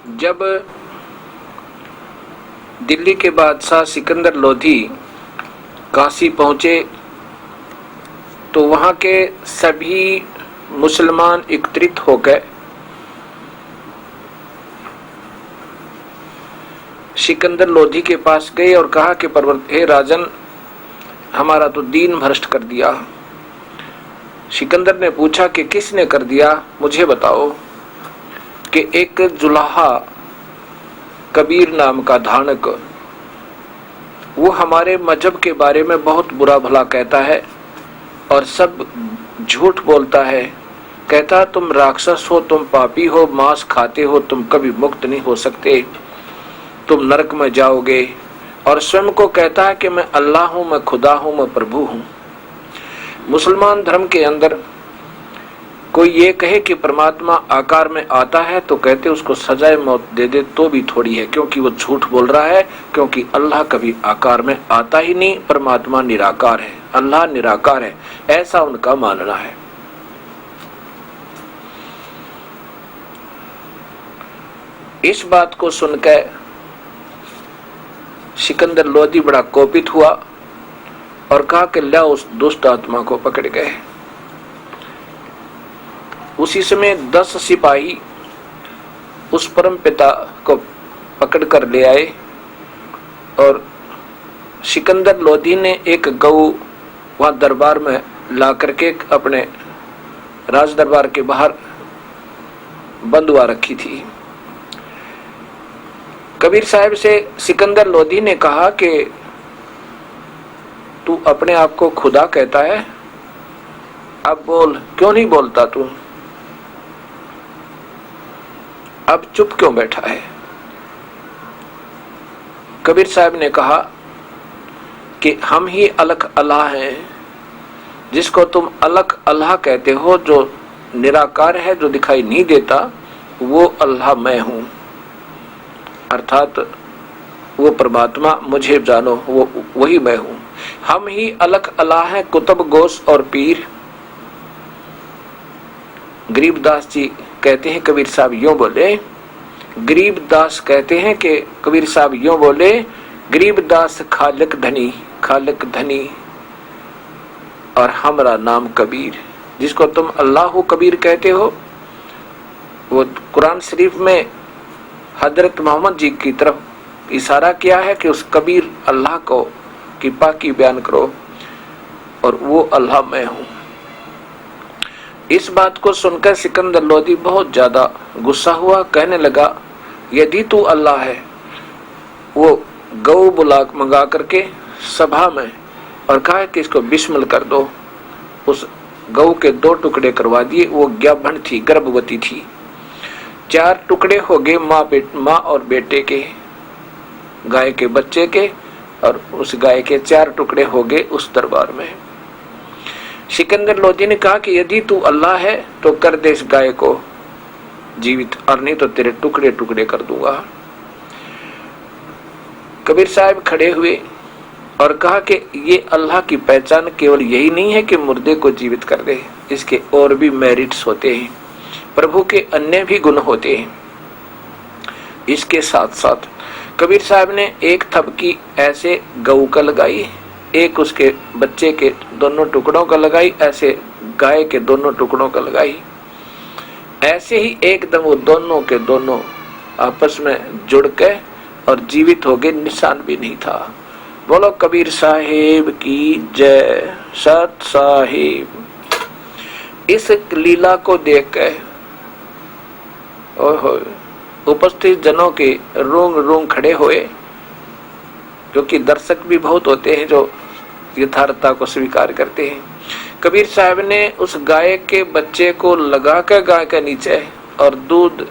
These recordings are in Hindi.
जब दिल्ली के बादशाह सिकंदर लोधी काशी पहुंचे तो वहां के सभी मुसलमान एकत्रित हो गए सिकंदर लोधी के पास गए और कहा कि हे राजन, हमारा तो दीन भ्रष्ट कर दिया। सिकंदर ने पूछा कि किसने कर दिया, मुझे बताओ। कि एक जुलाहा कबीर नाम का धानक, वो हमारे मजहब के बारे में बहुत बुरा भला कहता है और सब झूठ बोलता है। कहता तुम राक्षस हो, तुम पापी हो, मांस खाते हो, तुम कभी मुक्त नहीं हो सकते, तुम नरक में जाओगे। और स्वयं को कहता है कि मैं अल्लाह हूं, मैं खुदा हूं, मैं प्रभु हूं। मुसलमान धर्म के अंदर कोई ये कहे कि परमात्मा आकार में आता है तो कहते उसको सजाए मौत दे दे तो भी थोड़ी है, क्योंकि वो झूठ बोल रहा है। क्योंकि अल्लाह कभी आकार में आता ही नहीं, परमात्मा निराकार है, अल्लाह निराकार है, ऐसा उनका मानना है। इस बात को सुनकर सिकंदर लोधी बड़ा कोपित हुआ और कहा कि ला उस दुष्ट आत्मा को पकड़ गए। उसी समय 10 सिपाही उस परम पिता को पकड़ कर ले आए और सिकंदर लोधी ने एक गऊ वहां दरबार में ला करके अपने राज दरबार के बाहर बंधवा रखी थी। कबीर साहब से सिकंदर लोधी ने कहा कि तू अपने आप को खुदा कहता है, अब बोल, क्यों नहीं बोलता तू, अब चुप क्यों बैठा है। कबीर साहब ने कहा कि हम ही अलग अल्लाह हैं, जिसको तुम अलग अल्लाह कहते हो, जो निराकार है, जो दिखाई नहीं देता, वो अल्लाह मैं हूं। अर्थात वो परमात्मा मुझे जानो, वो वही मैं हूं। हम ही अलग अल्लाह हैं, कुतुब गौस और पीर। गरीबदास जी कहते हैं कबीर साहब यूं बोले, गरीबदास कहते हैं कि कबीर साहब यूं बोले, गरीबदास खालिक धनी, खालिक धनी और हमारा नाम कबीर। जिसको तुम अल्लाह कबीर कहते हो, वो कुरान शरीफ में हजरत मोहम्मद जी की तरफ इशारा किया है कि उस कबीर अल्लाह को की पाकी बयान करो और वो अल्लाह मैं हूं। इस बात को सुनकर सिकंदर लोधी बहुत ज्यादा गुस्सा हुआ। कहने लगा यदि तू अल्लाह है, वो गौ बुला मंगा करके सभा में और कहा कि इसको बिस्मिल कर दो। उस गौ के 2 टुकड़े करवा दिए। वो ज्ञाभण थी, गर्भवती थी। 4 टुकड़े हो गए माँ और बेटे के, गाय के बच्चे के, और उस गाय के 4 टुकड़े हो गए उस दरबार में। सिकंदर लोधी ने कहा कि यदि तू अल्लाह है तो कर दे इस गाय को जीवित, और नहीं तो तेरे टुकड़े टुकड़े कर दूंगा। कबीर साहब खड़े हुए और कहा कि ये अल्लाह की पहचान केवल यही नहीं है कि मुर्दे को जीवित कर दे, इसके और भी मेरिट्स होते हैं, प्रभु के अन्य भी गुण होते हैं। इसके साथ साथ कबीर साहब ने एक थपकी ऐसे गऊ का लगाई, एक उसके बच्चे के दोनों टुकड़ों का लगाई, ऐसे गाय के दोनों टुकड़ों का लगाई। ऐसे ही एकदम वो दोनों के दोनों आपस में जुड़ के और जीवित हो गए, निशान भी नहीं था। बोलो कबीर साहेब की जय, सत साहिब। इस लीला को देख के उपस्थित जनों के रूंग रूंग खड़े हुए, क्योंकि दर्शक भी बहुत होते हैं जो यथार्थता को स्वीकार करते हैं। कबीर साहब ने उस गाय के बच्चे को लगा कर गाय के नीचे और दूध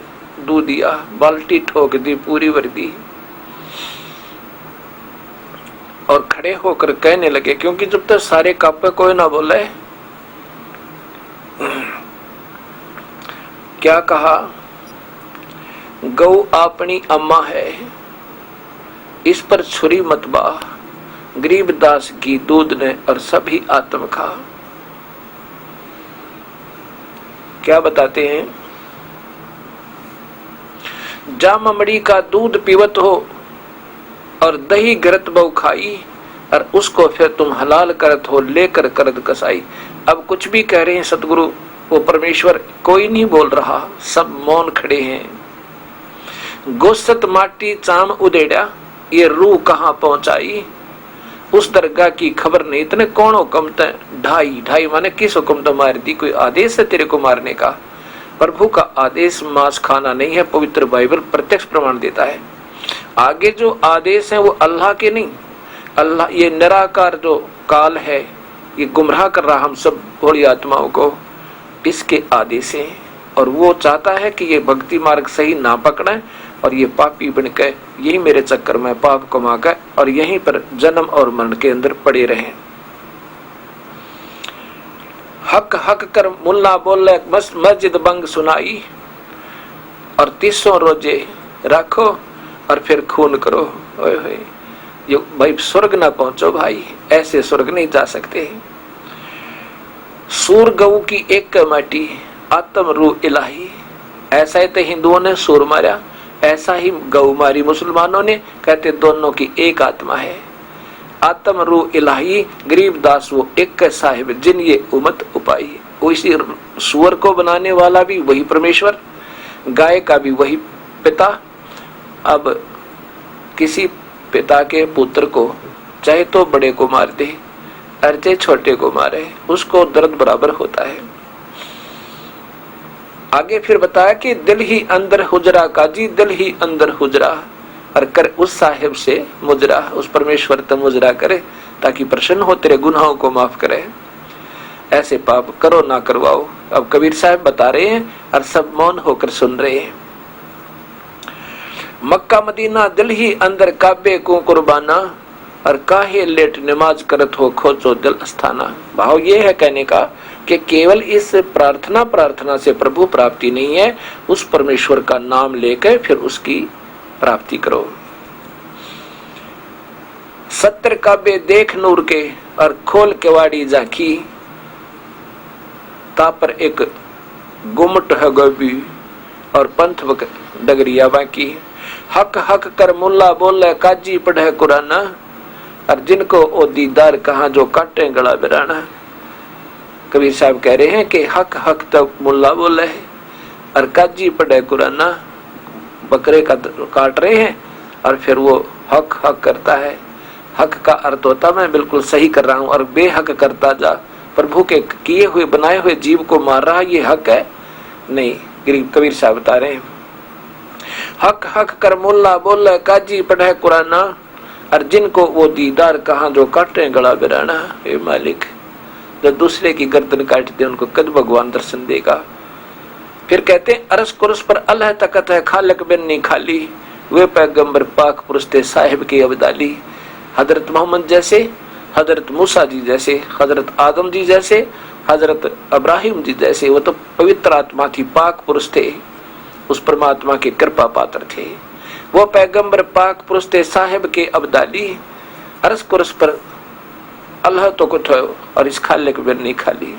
दिया, बाल्टी ठोक दी, पूरी भर दी और खड़े होकर कहने लगे, क्योंकि जब तक सारे कप पे कोई ना बोले, क्या कहा, गौ अपनी अम्मा है, इस पर छुरी मत बा, गरीबदास की दूध ने और सभी आत्म खा। क्या बताते हैं, जाममड़ी का दूध पीवत हो और दही गरत बहु खाई, और उसको फिर तुम हलाल करत हो लेकर करत कसाई। अब कुछ भी कह रहे हैं सतगुरु, वो परमेश्वर कोई नहीं बोल रहा, सब मौन खड़े हैं। गोसत माटी चाम उदेड़ा, ये रूह कहाँ पहुंचाई, उस दरगाह की खबर नहीं, इतने कौन हुक्म तय ढाई ढाई माने किस हुक्म तो मार दी, कोई आदेश है तेरे को मारने का? प्रभु का आदेश मांस खाना नहीं है, पवित्र बाइबल प्रत्यक्ष प्रमाण देता है। आगे जो आदेश है वो अल्लाह के नहीं, अल्लाह ये निराकार जो काल है ये गुमराह कर रहा हम सब भोली आत्माओं को, इसके आदेश हैं। और वो चाहता है कि ये भक्ति मार्ग सही ना पकड़े और ये पापी बनकर यही मेरे चक्कर में पाप कमा कर और यहीं पर जन्म और मरण के अंदर पड़े रहें। हक हक कर मुल्ला बोले बस मस्जिद बंग सुनाई, और 300 रोजे रखो और फिर खून करो। ओए होए, ये भाई स्वर्ग ना पहुंचो भाई, ऐसे स्वर्ग नहीं जा सकते। सूर गऊ की एक कमाटी आत्म रू इलाही, ऐसा ही तो हिंदुओं ने सूर मारा, ऐसा ही गऊ मारी मुसलमानों ने, कहते दोनों की एक आत्मा है। आत्म रू इलाही गरीबदास वो एक साहिब जिन ये उमत उपाई। उसी सूअर को बनाने वाला भी वही परमेश्वर, गाय का भी वही पिता। अब किसी पिता के पुत्र को चाहे तो बड़े को मार दे और चाहे छोटे को मारे, उसको दर्द बराबर होता है। आगे फिर बताया कि दिल ही अंदर हुजरा काजी, दिल ही अंदर हुजरा, और कर उस साहिब से मुजरा, उस परमेश्वर तक मुजरा करे ताकि प्रसन्न हो, तेरे गुनाहों को माफ करे। ऐसे पाप करो ना करवाओ। अब कबीर साहब बता रहे हैं और सब मौन होकर सुन रहे हैं। मक्का मदीना दिल ही अंदर काबे को कुर्बाना, और काहे लेट नमाज करत हो खोजो दिल अस्थाना। भाव ये है कहने का कि केवल इस प्रार्थना से प्रभु प्राप्ति नहीं है, उस परमेश्वर का नाम लेकर फिर उसकी प्राप्ति करो। 70 काबे देख नूर के और खोल केवाड़ी झांकी, तापर एक गुमट है गोबी और पंथ डगरिया बाकी। हक हक कर मुल्ला बोले काजी पढ़े कुराना, और जिनको ओ दीदार कहा जो काटे गला बिराना। कबीर साहब कह रहे हैं कि हक हक तक मुल्ला बोले और काजी पढ़े कुराना, बकरे का काट रहे हैं और फिर वो हक हक करता है। हक का अर्थ होता मैं बिल्कुल सही कर रहा हूं, और बेहक करता जा, प्रभु के किए हुए बनाए हुए जीव को मार रहा, ये हक है नहीं। कबीर साहब बता रहे हैं हक हक कर मुल्ला बोले काजी पढ़े कुराना, और जिनको वो दीदार कहा जो काटे गला बिराना। हे मालिक, जो दूसरे की गर्दन काटते उनको कद भगवान दर्शन देगा। फिर कहते हैं अरस कुरस पर अल्लाह तकत है खालक बिन्नी खाली, वे पैगंबर पाक पुरुष थे साहिब की अब्दाली। हजरत मोहम्मद जैसे, हजरत मूसा जी जैसे, हजरत आदम जी जैसे, हजरत इब्राहिम जी जैसे, वो तो पवित्र आत्मा थी, पाक पुरुष थे, उस परमात्मा के कृपा पात्र थे। वो पैगंबर पाक पुरुष थे साहिब के अब्दाली। अरस कुरस पर अल्लाह तो कुछ हो और इस खाले के बिन नहीं खाली।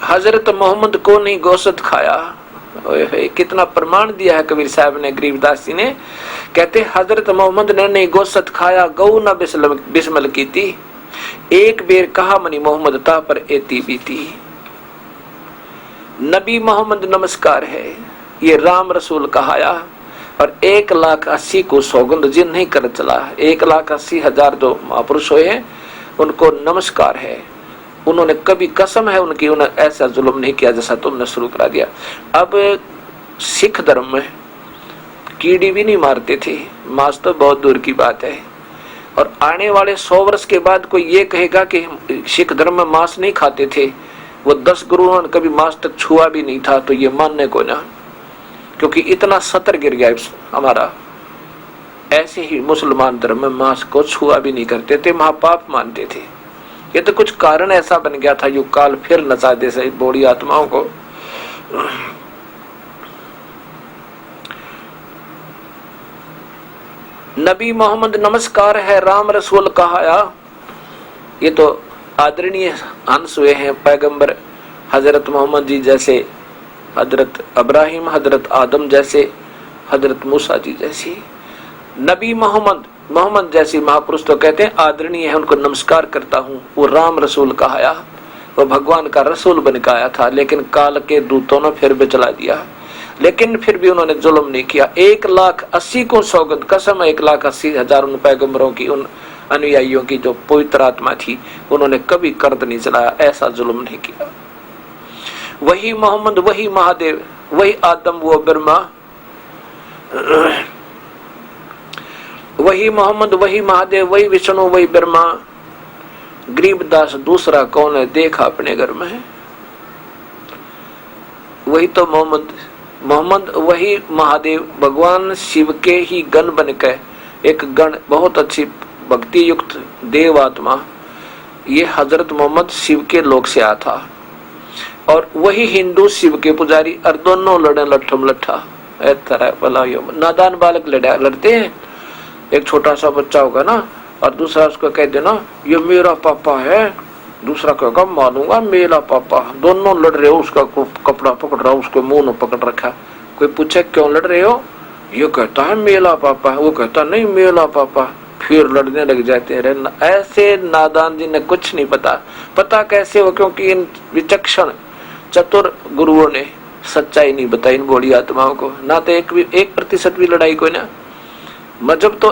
हजरत मोहम्मद को नहीं गोश्त खाया। ओए कितना प्रमाण दिया है कबीर साहब ने, गरीबदास जी ने। कहते हजरत मोहम्मद ने नहीं गोश्त खाया, गऊ न बिस्मल की थी, एक बेर कहा मनी मोहम्मद ता पर एती बीती। नबी मोहम्मद नमस्कार है, ये राम रसूल कहाया, और 1,80,000 को सौगंध जिन नहीं कर चला। 1,80,000 जो महापुरुष हुए हैं उनको नमस्कार है, उन्होंने कभी कसम है उनकी, उन्होंने ऐसा जुल्म नहीं किया जैसा तुमने शुरू करा दिया। अब सिख धर्म में कीड़ी भी नहीं मारते थे, मांस तो बहुत दूर की बात है। और आने वाले 100 वर्ष के बाद कोई ये कहेगा कि सिख धर्म में मांस नहीं खाते थे, वो 10 गुरुओं ने कभी मांस तक छुआ भी नहीं था, तो ये मानने को ना, क्योंकि इतना सतर गिर गया हमारा। ऐसे ही मुसलमान धर्म में मांस को छुआ भी नहीं करते थे, महापाप मानते थे। ये तो कुछ कारण ऐसा बन गया था, युग काल फिर नचा दे सही बूढ़ी आत्माओं को। नबी मोहम्मद नमस्कार है, राम रसूल कहाया। ये तो आदरणीय हंस हुए हैं पैगंबर हजरत मोहम्मद जी जैसे हजरत इब्राहिम, हजरत आदम जैसे, हजरत मूसा जी जैसी, नबी मोहम्मद जैसी महापुरुष तो कहते हैं आदरणीय है, उनको नमस्कार करता हूँ। वो राम रसूल कहाया, वो भगवान का रसूल बन के आया था, लेकिन काल के दूतों ने फिर भी चला दिया। लेकिन फिर भी उन्होंने जुल्म नहीं किया। 1,80,000 को सौगंध कसम, 1,80,000 पैगंबरों की, उन अनुयायियों की जो पवित्र आत्मा थी, उन्होंने कभी कर्द नहीं चलाया, ऐसा जुल्म नहीं किया। वही मोहम्मद, वही महादेव, वही आदम, वो ब्रह्मा, वही मोहम्मद, वही महादेव, वही विष्णु, वही ब्रह्मा। गरीबदास दूसरा कौन है, देखा अपने घर में, वही तो मोहम्मद वही महादेव, भगवान शिव के ही गण बनकर, एक गण, बहुत अच्छी भक्ति युक्त देव आत्मा, ये हजरत मोहम्मद शिव के लोक से आया था। और वही हिंदू शिव के पुजारी, और दोनों लड़े लट्ठम लट्ठा। नादान बालक लड़ते हैं, एक छोटा सा बच्चा होगा ना, और दूसरा उसको कह देना ये मेरा पापा है, दूसरा कहेगा मानूंगा मेरा पापा। दोनों लड़ रहे हो, उसका कपड़ा पकड़ रहा, उसके मुंह ने पकड़ रखा। कोई पूछे क्यों लड़ रहे हो, ये कहता है मेरा पापा है, वो कहता नहीं मेरा पापा, फिर लड़ने लग जाते हैं। ऐसे नादान जी ने कुछ नहीं पता कैसे हो, क्योंकि इन विचक्षण चतुर गुरुओं ने सच्चाई नहीं बताई इन बूढ़ी आत्माओं को। ना तो 1% भी लड़ाई कोई ना। मजहब तो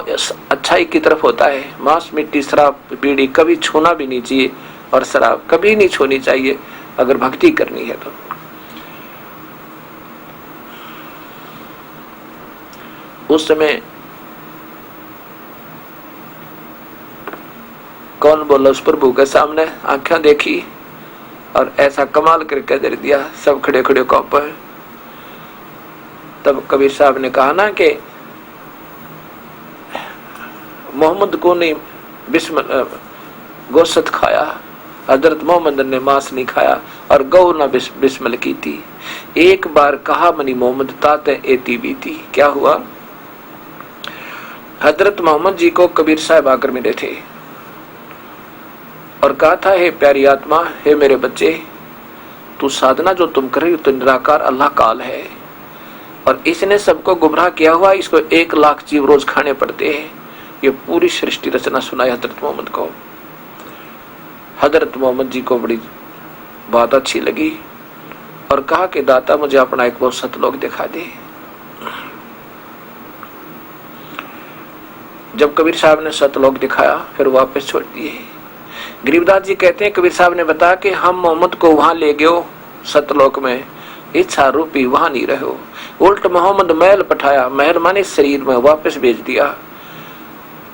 अच्छाई की तरफ होता है। मांस, मिट्टी, शराब, बीड़ी कभी छूना भी नहीं चाहिए, और शराब कभी नहीं छूनी चाहिए अगर भक्ति करनी है तो। उस समय कौन बोला उस प्रभु के सामने, आंखें देखी और ऐसा कमाल करके दे दिया, सब खड़े खड़े कौप। तब कबीर साहब ने कहा ना कि मोहम्मद को नहीं गोश्त खाया, हजरत मोहम्मद ने मांस नहीं खाया, और गौ न बिस्मिल की थी। एक बार कहा मनी मोहम्मद ताते एती बीती। क्या हुआ, हजरत मोहम्मद जी को कबीर साहब आकर मिले थे और कहा था, हे प्यारी आत्मा, हे मेरे बच्चे, तू साधना जो तुम कर रही हो तो निराकार अल्लाह काल है, और इसने सबको गुमराह किया हुआ, इसको 1,00,000 जीव रोज खाने पड़ते हैं। ये पूरी सृष्टि रचना सुनाई हजरत मोहम्मद को। हजरत मोहम्मद जी को बड़ी बात अच्छी लगी और कहा कि दाता मुझे अपना एक बहुत सतलोक दिखा दे। जब कबीर साहब ने सतलोक दिखाया, फिर वापस छोड़ दिए। गरीबदास जी कहते हैं कबीर साहब ने बताया कि हम मोहम्मद को वहां ले गए सतलोक में, इच्छा रूपी वहां नहीं रहो। उल्ट मोहम्मद महल पठाया, महल माने शरीर में वापस भेज दिया,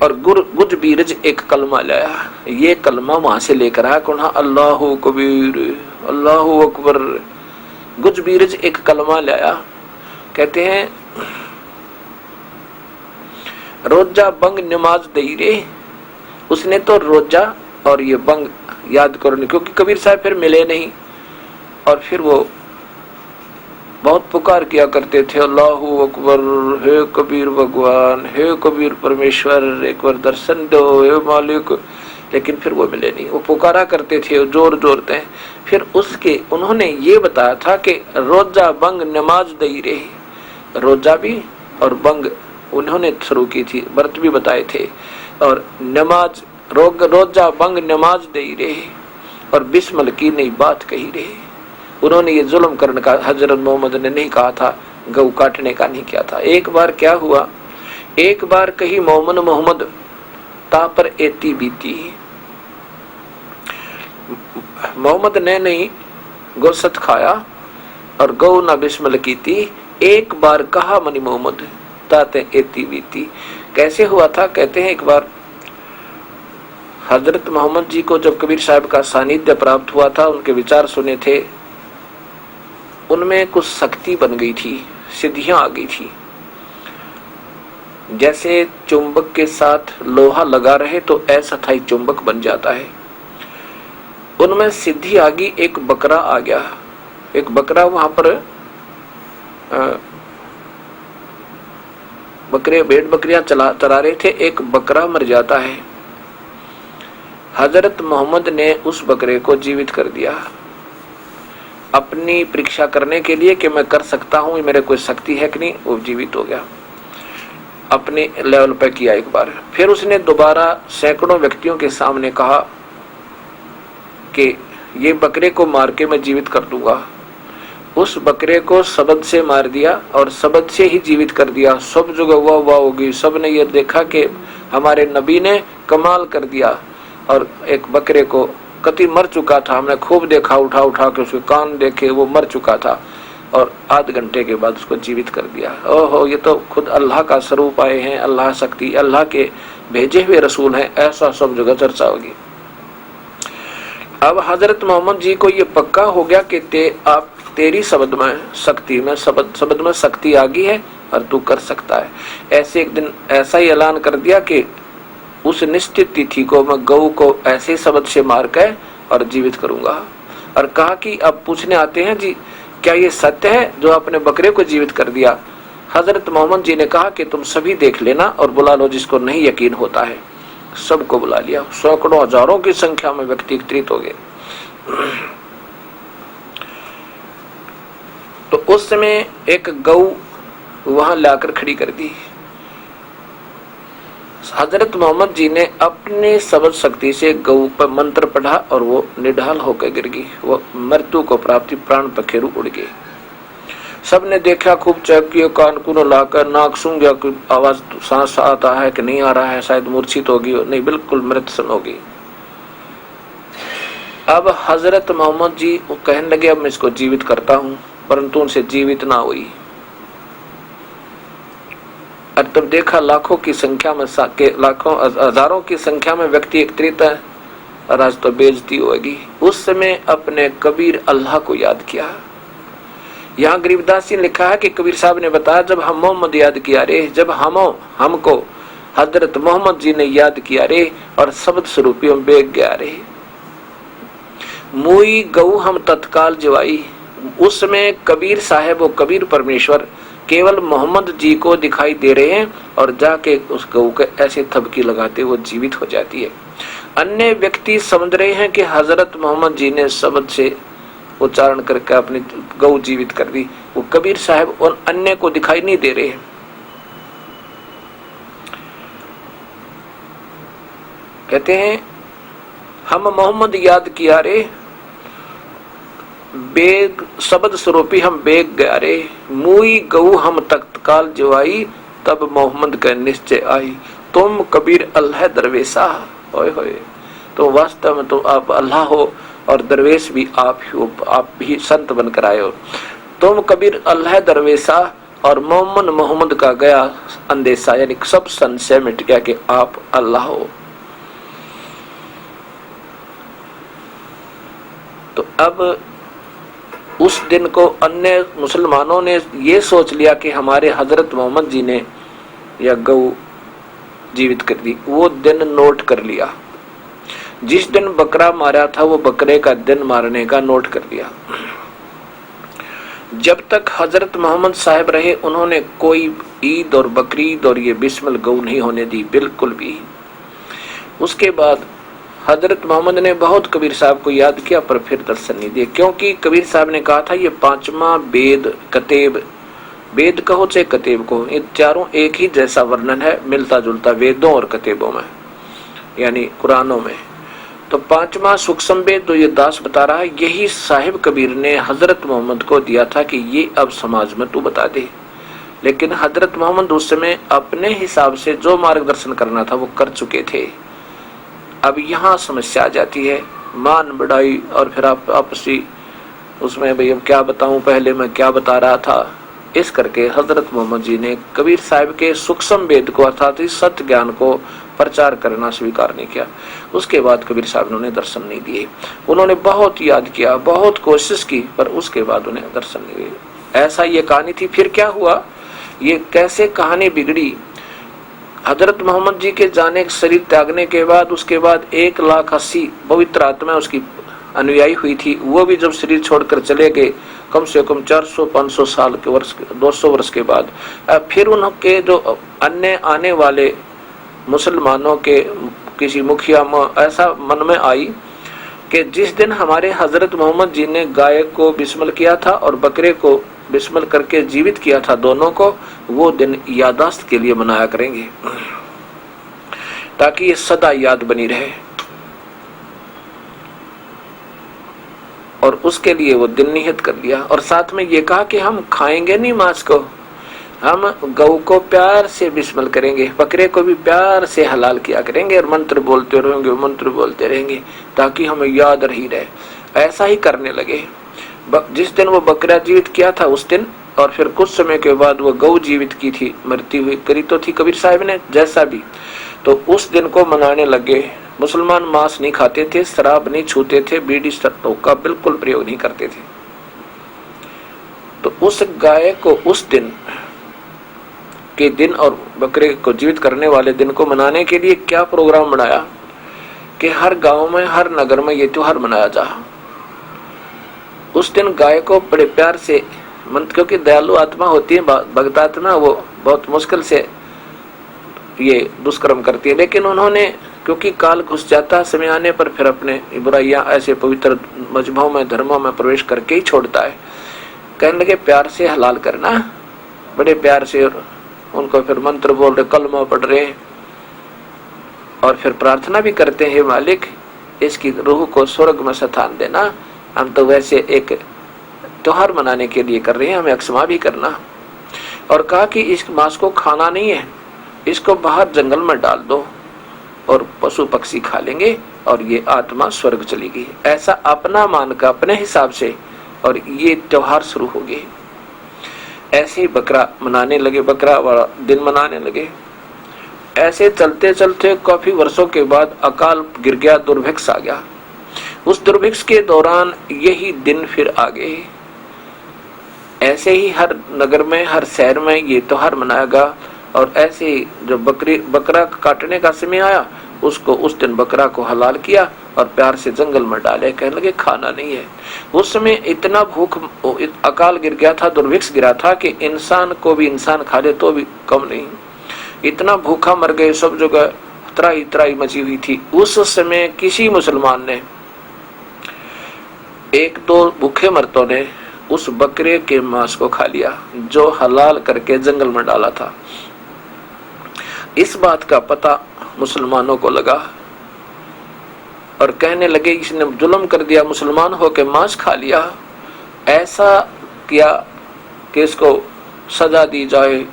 और गुज बीरज एक कलमा लाया। ये कलमा वहां से लेकर आया कौन, अल्लाहु कबीर, अल्लाहु अकबर। गुज बीरज एक कलमा लाया। कहते हैं रोजा बंग नमाज दई रे, उसने तो रोजा और ये बंग याद करो नहीं, क्योंकि कबीर साहब फिर मिले नहीं, और फिर वो बहुत पुकार किया करते थे, अल्लाहु अकबर, हे कबीर भगवान, हे कबीर परमेश्वर, एक बार दर्शन दो, हे मालिक। लेकिन फिर वो मिले नहीं। वो पुकारा करते थे जोर जोर से। फिर उसके उन्होंने ये बताया था कि रोजा बंग नमाज दई रे, रोजा भी और बंग उन्होंने शुरू की थी, व्रत भी बताए थे, और नमाज रोजा बंग नमाज दई रे, और बिस्मिल की नहीं बात कही रे। उन्होंने ये जुल्म करने का हजरत मोहम्मद ने नहीं कहा था, गौ काटने का नहीं किया था। एक बार क्या हुआ, एक बार कही मोहम्मद ता पर एती बीती। मोहम्मद ने नहीं गोश्त खाया और गौ न बिस्मिल की थी। एक बार कहा मनी मोहम्मद ताते एती बीती। कैसे हुआ था, कहते हैं एक बार हजरत मोहम्मद जी को जब कबीर साहब का सानिध्य प्राप्त हुआ था, उनके विचार सुने थे, उनमें कुछ शक्ति बन गई थी, सिद्धियां आ गई थी। जैसे चुंबक के साथ लोहा लगा रहे तो अस्थायी चुंबक बन जाता है। उनमें सिद्धि आ गई, एक बकरा आ गया। एक बकरा वहां पर भेड़ बकरियां चरा रहे थे, एक बकरा मर जाता है। हजरत मोहम्मद ने उस बकरे को जीवित कर दिया। अपनी परीक्षा करने के लिए कि मैं कर सकता हूं, मेरे कोई शक्ति है कि नहीं, वो जीवित हो गया। अपने लेवल पर किया एक बार। फिर उसने दोबारा सैकड़ों व्यक्तियों के सामने कहा कि ये बकरे को मार के मैं जीवित कर दूंगा। उस बकरे को शब्द से मार दिया और शब्द से ही जीवित कर दिया। सब जगह वाह वाह होगी, सब ने ये देखा कि हमारे नबी ने कमाल कर दिया। और एक बकरे को कति मर चुका था, हमने खूब देखा, उठा उठा के उसके कान देखे, वो मर चुका था, और आध घंटे के बाद उसको जीवित कर दिया। ओहो, ये तो खुद अल्लाह का स्वरूप आए हैं, अल्लाह शक्ति, अल्लाह के भेजे हुए रसूल हैं, ऐसा सब जगह चर्चा होगी। अब हजरत मोहम्मद जी को ये पक्का हो गया कि तेरी शब्द में शक्ति में शब्द में शक्ति आ गई है और तू कर सकता है। ऐसे एक दिन ऐसा ही ऐलान कर दिया कि उस निश्चित तिथि को मैं गऊ को ऐसे शब्द से मार कर और जीवित करूंगा। और कहा कि अब पूछने आते हैं जी, क्या ये सत्य है जो आपने बकरे को जीवित कर दिया? हजरत मोहम्मद जी ने कहा कि तुम सभी देख लेना और बुला लो जिसको नहीं यकीन होता है। सबको बुला लिया, सैकड़ों हजारों की संख्या में व्यक्ति एकत्रित हो गए। तो उस समय एक गऊ वहां लाकर खड़ी कर दी। हजरत मोहम्मद जी ने अपने शब्द शक्ति से गऊ पर मंत्र पढ़ा और वो निढाल होकर गिर गई। वो मृत्यु को प्राप्ति, प्राण पखेरु उड़ गए। सबने देखा, खूब चेक किया, कान को लाकर नाक सूंघ गया, कोई आवाज सांस आता है कि नहीं आ रहा है, शायद मूर्छित होगी, नहीं बिल्कुल मृत सन होगी। अब हजरत मोहम्मद जी कहने लगे अब मैं इसको जीवित करता हूं, परंतु उनसे जीवित ना हुई। और तब देखा लाखों की संख्या में, लाखों हजारों की संख्या में व्यक्ति एकत्रित है और आज तो बेइज्जती होगी। उस समय अपने कबीर अल्लाह को याद किया। यहाँ गरीबदास जी ने लिखा है कि कबीर साहब ने बताया, जब हम मोहम्मद याद किया रे, जब हमको हजरत मोहम्मद जी ने याद किया रे, और शब्द स्वरूपियों बेग गया रे, मुई गऊ हम तत्काल जवाई। उस समय कबीर साहब और कबीर परमेश्वर केवल मोहम्मद जी को दिखाई दे रहे हैं और जाके उस गऊ के ऐसे थपकी लगाते वो जीवित हो जाती है। अन्य व्यक्ति समझ रहे हैं कि हजरत मोहम्मद जी ने शब्द से उच्चारण करके अपनी गऊ जीवित कर दी। वो कबीर साहब और अन्य को दिखाई नहीं दे रहे हैं। कहते हैं हम मोहम्मद याद किया रे, बेग शब्द स्वरूपी हम बेग गया रे, मुई गऊ हम तत्काल जवाई, तब मोहम्मद का निश्चय आई, तुम कबीर अल्लाह दरवेशा। ओए होए, तो वास्तव में तो आप अल्लाह हो और दरवेश भी आप ही हो, आप भी संत बनकर आए हो। तुम कबीर अल्लाह दरवेशा और मोहम्मद का गया अंदेशा, यानी सब संशय मिट गया कि आप अल्लाह हो। तो अब उस दिन को अन्य मुसलमानों ने ये सोच लिया कि हमारे हजरत मोहम्मद जी ने या गऊ जीवित कर दी। वो दिन नोट कर लिया, जिस दिन बकरा मारा था वो बकरे का दिन मारने का नोट कर लिया। जब तक हजरत मोहम्मद साहब रहे उन्होंने कोई ईद और बकरीद और ये बिस्मिल गऊ नहीं होने दी, बिल्कुल भी। उसके बाद हजरत मोहम्मद ने बहुत कबीर साहब को याद किया पर फिर दर्शन नहीं दिए, क्योंकि कबीर साहब ने कहा था ये पांचवा वेद कतेब, वेद कहो चाहे कतेब कहो, ये चारों एक ही जैसा वर्णन है, मिलता जुलता वेदों और कतेबों में, यानी कुरानों में। तो पांचवा सूक्ष्म वेद तो ये दास बता रहा है, यही साहिब कबीर ने हजरत मोहम्मद को दिया था कि ये अब समाज में तू बता दे। लेकिन हजरत मोहम्मद उस समय अपने हिसाब से जो मार्गदर्शन करना था वो कर चुके थे। अब यहाँ समस्या आ जाती है, मान बढ़ाई और फिर आप आपसी उसमें भाई अब क्या बताऊं, पहले मैं क्या बता रहा था, इस करके हजरत मोहम्मद जी ने कबीर साहब के सूक्ष्म वेद को अर्थात सत्य ज्ञान को प्रचार करना स्वीकार नहीं किया। उसके बाद कबीर साहब ने उन्हें दर्शन नहीं दिए। उन्होंने बहुत याद किया, बहुत कोशिश की, पर उसके बाद उन्हें दर्शन नहीं दिए। ऐसा ये कहानी थी। फिर क्या हुआ, ये कैसे कहानी बिगड़ी। हजरत मोहम्मद जी के जाने शरीर त्यागने के बाद उसके बाद 1,80,000 पवित्र आत्मा उसकी अनुयायी हुई थी, वो भी जब शरीर छोड़कर चले गए कम से कम 400-500 साल के वर्ष 200 वर्ष के बाद, फिर उनके जो अन्य आने वाले मुसलमानों के किसी मुखिया में ऐसा मन में आई कि जिस दिन हमारे हजरत मोहम्मद जी ने गाय को बिस्मिल किया था और बकरे को बिस्मिल करके जीवित किया था दोनों को, वो दिन यादाश्त के लिए मनाया करेंगे ताकि ये सदा याद बनी रहे। और उसके लिए वो दिन नियत कर लिया। और साथ में ये कहा कि हम खाएंगे नहीं मांस को, हम गऊ को प्यार से बिस्मिल करेंगे, बकरे को भी प्यार से हलाल किया करेंगे और मंत्र बोलते रहेंगे ताकि हमें याद रही रहे। ऐसा ही करने लगे। जिस दिन वो बकरा जीवित किया था उस दिन, और फिर कुछ समय के बाद वो गऊ जीवित की थी, मरती हुई करी तो थी कबीर साहब ने जैसा भी, तो उस दिन को मनाने लगे। मुसलमान मांस नहीं खाते थे, शराब नहीं छूते थे, बीड़ी सट्टों का बिल्कुल प्रयोग नहीं करते थे। तो उस गाय को उस दिन के दिन और बकरे को जीवित करने वाले दिन को मनाने के लिए क्या प्रोग्राम बनाया कि हर गांव में, हर नगर में ये त्योहार मनाया जा। उस दिन गाय को बड़े प्यार से, क्योंकि दयालु आत्मा होती है भक्त आत्मा, वो बहुत मुश्किल से ये दुष्कर्म करती है, लेकिन उन्होंने क्योंकि काल घुस जाता समय आने पर फिर अपने बुराइयां ऐसे पवित्र मजहबों में, धर्मों में प्रवेश करके ही छोड़ता है। कहने लगे प्यार से हलाल करना, बड़े प्यार से। और उनको फिर मंत्र बोल रहे, कलमा पढ़ रहे और फिर प्रार्थना भी करते हैं, मालिक इसकी रूह को स्वर्ग में स्थान देना। हम तो वैसे एक त्योहार मनाने के लिए कर रहे हैं, हमें क्षमा भी करना। और कहा कि इस मांस को खाना नहीं है, इसको बाहर जंगल में डाल दो और पशु पक्षी खा लेंगे और ये आत्मा स्वर्ग चली गई। ऐसा अपना मान का अपने हिसाब से और ये त्योहार शुरू हो गए। ऐसे ही बकरा मनाने लगे, बकरा वाला दिन मनाने लगे। ऐसे चलते चलते काफी वर्षों के बाद अकाल गिर गया, दुर्भिक्ष आ गया। उस दुर्भिक्ष के दौरान यही दिन फिर आ गए। ऐसे ही हर नगर में, हर शहर में ये त्योहार मनाया गया। और ऐसे ही जब बकरा काटने का समय आया, उसको उस दिन बकरा को हलाल किया और प्यार से जंगल में डाले। कहने लगे खाना नहीं है। उस समय इतना भूख, अकाल गिर गया था, दुर्भिक्ष गिरा था कि इंसान को भी इंसान खा ले तो भी कम नहीं, इतना भूखा मर गए। सब जगह त्राही त्राही मची हुई थी। उस समय किसी मुसलमान ने, एक दो भूखे मर्दों ने उस बकरे के मांस को खा लिया जो हलाल करके जंगल में डाला था। इस बात का पता मुसलमानों को लगा और कहने लगे इसने जुल्म कर दिया, मुसलमान होकर मांस खा लिया, ऐसा किया कि इसको सजा दी जाए,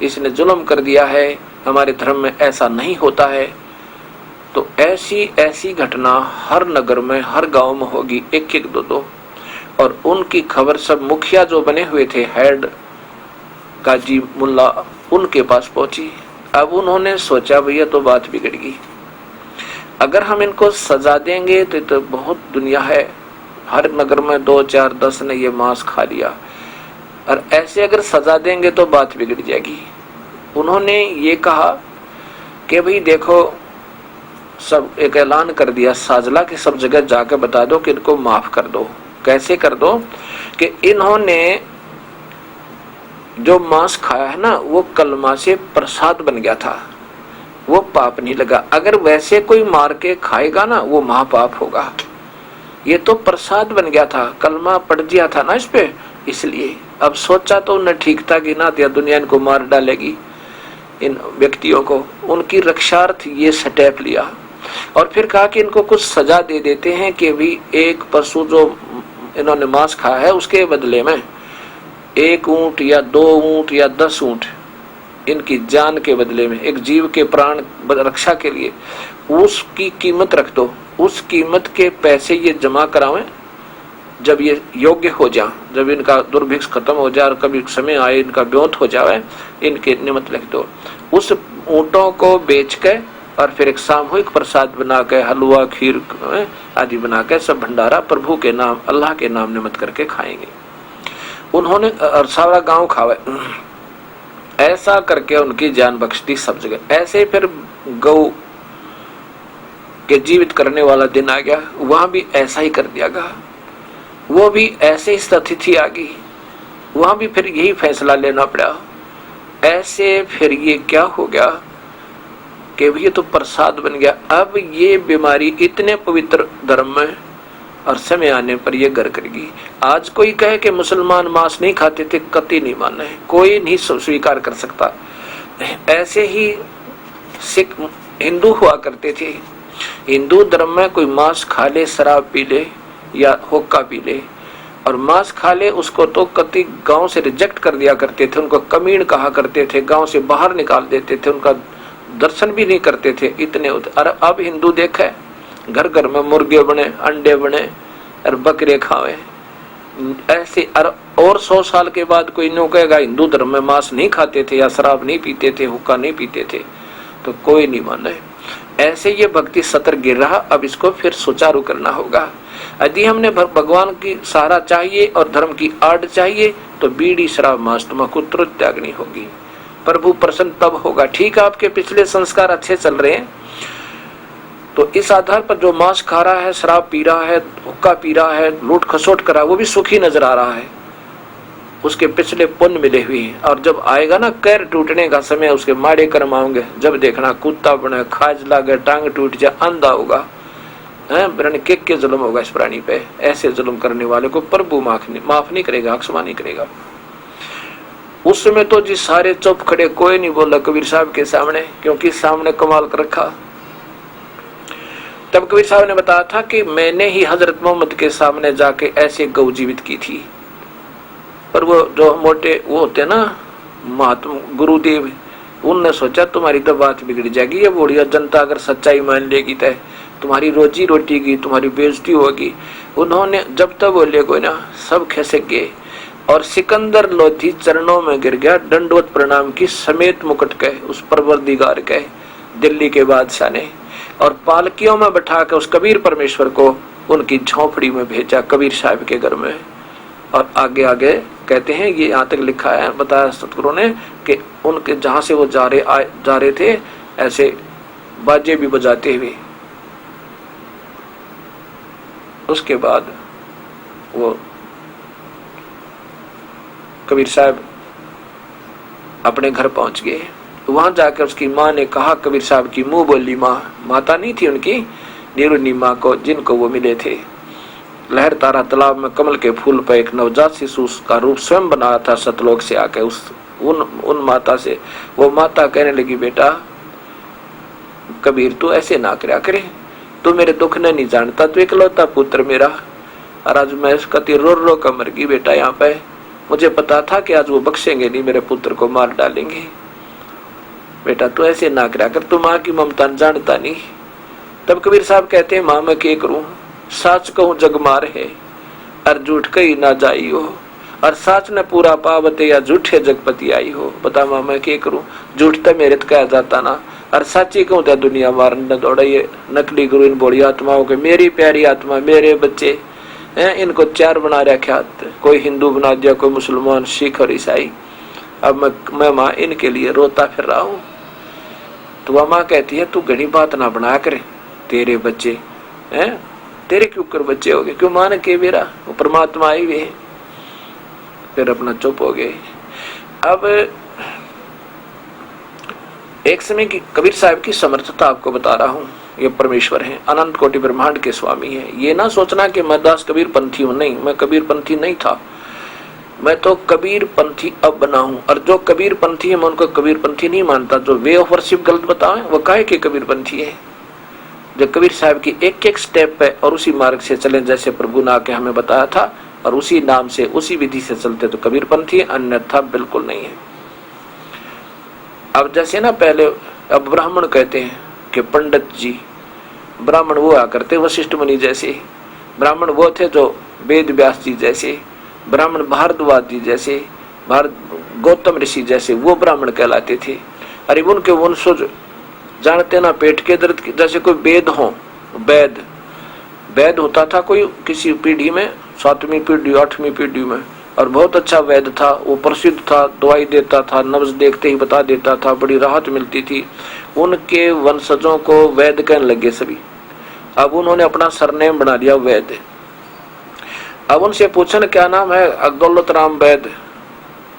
इसने जुल्म कर दिया है, हमारे धर्म में ऐसा नहीं होता है। तो ऐसी ऐसी घटना हर नगर में, हर गांव में होगी, एक एक दो दो। और उनकी खबर सब मुखिया जो बने हुए थे, हेड काजी मुल्ला, उनके पास पहुंची। अब उन्होंने सोचा भैया तो बात बिगड़ गई, अगर हम इनको सजा देंगे तो बहुत दुनिया है, हर नगर में 2, 4, 10 ने ये मांस खा लिया, और ऐसे अगर सजा देंगे तो बात बिगड़ जाएगी। उन्होंने ये कहा कि भाई देखो, सब एक ऐलान कर दिया साजला कि सब जगह जाकर बता दो कि इनको माफ कर दो। कैसे कर दो कि इन्होंने जो मांस खाया है ना, वो कलमा से प्रसाद बन गया था, वो पाप नहीं लगा। अगर वैसे कोई मार के खाएगा ना, वो महापाप होगा। ये तो प्रसाद बन गया था, कलमा पढ़ दिया था ना इस पे, इसलिए अब सोचा तो उन्हें ठीक था कि ना दिया दुनिया इनको मार डालेगी, इन व्यक्तियों को। उनकी रक्षार्थ ये स्टेप लिया और फिर कहा कि इनको कुछ सजा दे देते हैं कि भी एक पशु जो इन्होंने मांस खाया है उसके बदले में 1 ऊंट या 2 ऊंट या 10 ऊंट, इनकी जान के बदले में, एक जीव के प्राण रक्षा के लिए उसकी कीमत रख दो। उस कीमत के पैसे ये जमा करावें, जब ये योग्य हो जाए, जब इनका दुर्भिक्ष खत्म हो जाए और कभी समय आए इनका ब्योत हो जाए, इनके निमित्त लिख दो। उस ऊंटों को बेच के और फिर एक सामूहिक प्रसाद बना के, हलवा खीर आदि बना के सब भंडारा प्रभु के नाम, अल्लाह के नाम निमित्त करके खाएंगे। उन्होंने सारा गांव खावे, ऐसा करके उनकी जान बख्श दी सब जगह। ऐसे फिर गौ के जीवित करने वाला दिन आ गया, वहां भी ऐसा ही कर दिया गया। वो भी ऐसे ही स्थिति आ गई, वहां भी फिर यही फैसला लेना पड़ा। ऐसे फिर ये क्या हो गया कि ये तो प्रसाद बन गया। अब ये बीमारी इतने पवित्र धर्म में और समय आने पर ये घर करेगी। आज कोई कहे कि मुसलमान मांस नहीं खाते थे, कतई नहीं मानना है, कोई नहीं स्वीकार कर सकता। ऐसे ही सिख हिंदू हुआ करते थे। हिंदू धर्म में कोई मांस खा ले, शराब पी ले या हुक्का पी ले और मांस खा ले, उसको तो कतई गांव से रिजेक्ट कर दिया करते थे, उनको कमीन कहा करते थे, गांव से बाहर निकाल देते थे, उनका दर्शन भी नहीं करते थे। इतने और अब हिंदू देखे घर घर में मुर्गे बने, अंडे बने और बकरे खावे ऐसे। और 100 साल के बाद कोई नो कहेगा हिंदू धर्म में मांस नहीं खाते थे या शराब नहीं पीते थे, हुक्का नहीं पीते थे, तो कोई नहीं मान रहे। ऐसे ये भक्ति सतर गिर रहा, अब इसको फिर सुचारू करना होगा। यदि हमने भगवान की सहारा चाहिए और धर्म की आड़ चाहिए तो बीड़ी शराब मांस तम्बाकू तुरंत त्यागनी होगी। प्रभु प्रसन्न तब होगा। ठीक है, आपके पिछले संस्कार अच्छे चल रहे हैं तो इस आधार पर जो मांस खा रहा है, शराब पी रहा है, हुक्का पी रहा है, लूट खसोट कर रहा है, वो भी सुखी नजर आ रहा है, उसके पिछले पुण्य मिले हुए हैं। और जब आएगा ना कैर टूटने का समय, उसके माड़े कर्म आएंगे, जब देखना कुत्ता बने, खाज लागे, टांग टूट जाए, अंधा होगा, के जुल्म होगा इस प्राणी पे। ऐसे जुल्म करने वाले को प्रभु माफ नहीं करेगा, क्षमा नहीं करेगा। उस समय तो जी सारे चुप खड़े, कोई नहीं बोला कबीर साहब के सामने, क्योंकि सामने कमाल कर रखा। तब कबीर साहब ने बताया था कि मैंने ही हजरत मोहम्मद के सामने जाके ऐसे गौ जीवित की थी। पर वो जो मोटे वो होते ना महात्मा गुरुदेव, उनने सोचा तुम्हारी तो बात बिगड़ जाएगी, ये बुढ़िया जनता अगर सच्चाई मान लेगी तो तुम्हारी रोजी रोटी की, तुम्हारी बेइज्जती होगी। उन्होंने जब तक बोले कोई ना, सब खिसक गए और सिकंदर लोधी चरणों में गिर गया, दंडवत प्रणाम की समेत मुकुट कहे उस परवरदिगार कहे दिल्ली के बादशाह ने, और पालकियों में बैठा के उस कबीर परमेश्वर को उनकी झोपड़ी में भेजा, कबीर साहब के घर में। और आगे आगे कहते हैं, ये यहाँ तक लिखा है, बताया सतगुरु ने कि उनके जहां से वो जा रहे थे ऐसे बाजे भी बजाते हुए। उसके बाद वो कबीर साहब अपने घर पहुंच गए। वहां जाकर उसकी माँ ने कहा, कबीर साहब की मुंह बोली माँ, माता नहीं थी उनकी, निरुनी माँ को, जिनको वो मिले थे। लहर तारा तालाब में कमल के फूल पर एक नवजात शिशु का रूप स्वयं बनाया था सतलोक से आके उन माता से। वो माता कहने लगी, बेटा कबीर तू ऐसे ना करया करे, तू मेरे दुख ने नहीं जानता, तू इकलौता पुत्र मेरा। और आज मैं कति रो रो कर मर गई बेटा यहाँ पे। मुझे पता था कि आज वो बख्शेंगे नहीं, मेरे पुत्र को मार डालेंगे। बेटा तू ऐसे ना करया कर, तू माँ की ममता जानता नहीं। तब कबीर साहब कहते हैं, माँ मैं क्या करूं, सच कहूं जग मार है और झूठ कही ना जाई हो, और सच ने पूरा पावते या झूठे जगपति आई हो। बता माँ मैं क्या करूं, झूठ तो मेरे कहा जाता ना, और सच्ची कहूं तो दुनिया मारने दौड़ा। ये नकली गुरु इन बड़ी आत्माओं के, मेरी प्यारी आत्मा, मेरे बच्चे हैं, इनको चार बना रखा, कोई हिंदू बना दिया, कोई मुसलमान, सिख और ईसाई। अब मैं माँ इनके लिए रोता फिर रहा हूँ। तो वह माँ कहती है, तू घनी बात ना बनाया करे, तेरे बच्चे हैं, तेरे क्यों कर बच्चे हो गए, क्यों मान के मेरा वो परमात्मा आई हुए। फिर अपना चुप हो गए। अब एक समय की कबीर साहब की समर्थता आपको बता रहा हूँ। ये परमेश्वर है, अनंत कोटि ब्रह्मांड के स्वामी है। ये ना सोचना कि मैं दास कबीर पंथी हूँ, नहीं, मैं कबीर पंथी नहीं था, मैं तो कबीर पंथी अब बना हूँ। और जो कबीर पंथी है मैं उनको कबीर पंथी नहीं मानता। जो वे ऑफ वर्शिप गलत बताए वो काहे के कबीर पंथी है। जो कबीर साहब की एक एक स्टेप पे और उसी मार्ग से चले जैसे प्रभु ने आके हमें बताया था, और उसी नाम से उसी विधि से चलते तो कबीर पंथी है, अन्यथा बिल्कुल नहीं है। अब जैसे ना पहले अब ब्राह्मण कहते हैं कि पंडित जी, ब्राह्मण वो आ करते वशिष्ठ मुनि जैसे, ब्राह्मण वो थे जो वेद व्यास जी जैसे, ब्राह्मण भारद्वाज जी जैसे, गौतम ऋषि जैसे वो ब्राह्मण कहलाते थे। अरे उनके वंशज जानते ना पेट के दर्द की, जैसे कोई वेद हो, वैद होता था कोई किसी पीढ़ी में, 7वीं पीढ़ी 8वीं पीढ़ी में, और बहुत अच्छा वैद था, वो प्रसिद्ध था, दवाई देता था, नब्ज देखते ही बता देता था, बड़ी राहत मिलती थी। उनके वंशजों को वैद कहने लगे सभी। अब उन्होंने अपना सरनेम बना लिया वैद। अब उनसे पूछन क्या नाम है, दौलत राम वैद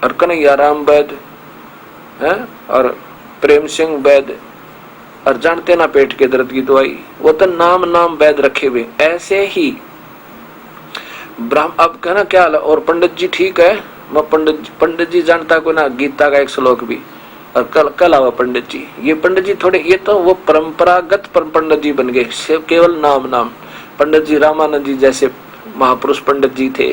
और कन्हैया राम वैद है और प्रेम सिंह वैद, और जानते ना पेट के दर्द की दवाई, वो तो नाम वैद रखे हुए। ऐसे ही ब्राह्मण अब कहना क्या हाल है? और पंडित जी ठीक है? मैं पंडित जी जानता को ना गीता का एक श्लोक भी, और कल आवा पंडित जी। ये पंडित जी थोड़े, ये तो वो परंपरागत पंडित जी बन गए, केवल नाम। पंडित जी रामानंद जी जैसे महापुरुष पंडित जी थे।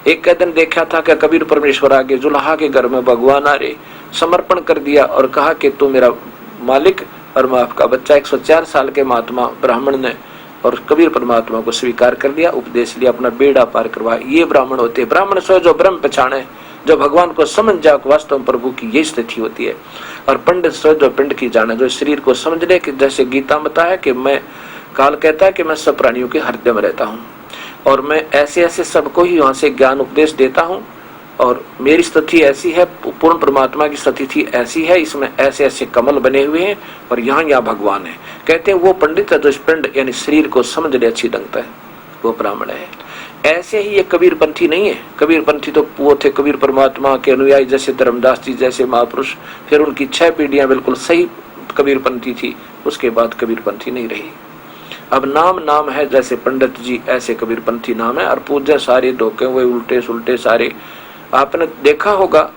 एक दिन देखा था कि कबीर परमेश्वर आगे जुलाहा के घर में भगवान आ रहे, समर्पण कर दिया और कहा कि तू मेरा मालिक और मैं आपका बच्चा। 104 साल के महात्मा ब्राह्मण ने और कबीर परमात्मा को स्वीकार कर लिया, उपदेश लिया, अपना बेड़ा पार करवाया। ये ब्राह्मण होते हैं। ब्राह्मण सो जो ब्रह्म पहचाने, जो भगवान को समझ जाए, वास्तव में प्रभु की यही स्थिति होती है। और पंडित सो जो पिंड की जाने, जो शरीर को समझ ले कि जैसे गीता में बताया कि मैं, काल कहता है कि मैं सब प्राणियों के हृदय में रहता हूँ और मैं ऐसे ऐसे सबको ही वहां से ज्ञान उपदेश देता हूँ और मेरी स्थिति ऐसी है, पूर्ण परमात्मा की स्थिति ऐसी है, इसमें ऐसे ऐसे कमल बने हुए हैं और यहाँ भगवान है। कहते हैं वो पंडित है जो इस पिंड यानी शरीर को समझ ले अच्छी ढंग से, वो ब्राह्मण है। ऐसे ही ये कबीर पंथी नहीं है। कबीर पंथी तो वो थे कबीर परमात्मा के अनुयायी, जैसे धर्मदास जी जैसे महापुरुष, फिर उनकी 6 पीढ़ियां बिल्कुल सही कबीर पंथी थी, उसके बाद कबीर पंथी नहीं रही। अब नाम है, जैसे पंडित जी ऐसे कबीर पंथी नाम है, और पूजे सारे धोखे हुए उल्टे सुल्टे सारे। आपने देखा होगा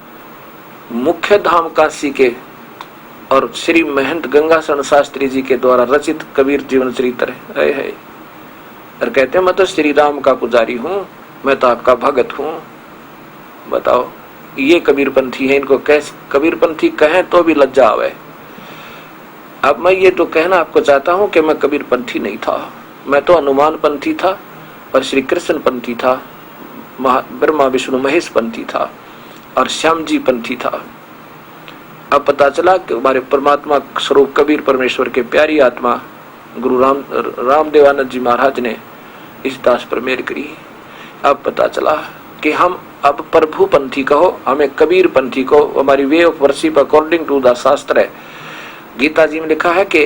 मुख्य धाम काशी के और श्री महंत गंगाशरण शास्त्री जी के द्वारा रचित कबीर जीवन चरित्र है। और कहते हैं मैं तो श्री राम का पुजारी हूँ, मैं तो आपका भगत हूँ। बताओ, ये कबीर पंथी है। इनको कैसे कबीर पंथी कहें तो भी लज्जा आवे। अब मैं ये तो कहना आपको चाहता हूँ कि मैं कबीर पंथी नहीं था, मैं तो हनुमान पंथी था और श्री कृष्ण पंथी था, ब्रह्मा विष्णु महेश पंथी था और श्याम जी पंथी था। अब पता चला कि हमारे परमात्मा स्वरूप कबीर परमेश्वर के प्यारी आत्मा गुरु रामदेवानंद जी महाराज ने इस दास पर मेहर करी। अब पता चला कि हम अब प्रभु पंथी कहो, हमें कबीर पंथी को, हमारी way of worship according to the shastra है। गीता जी में लिखा है कि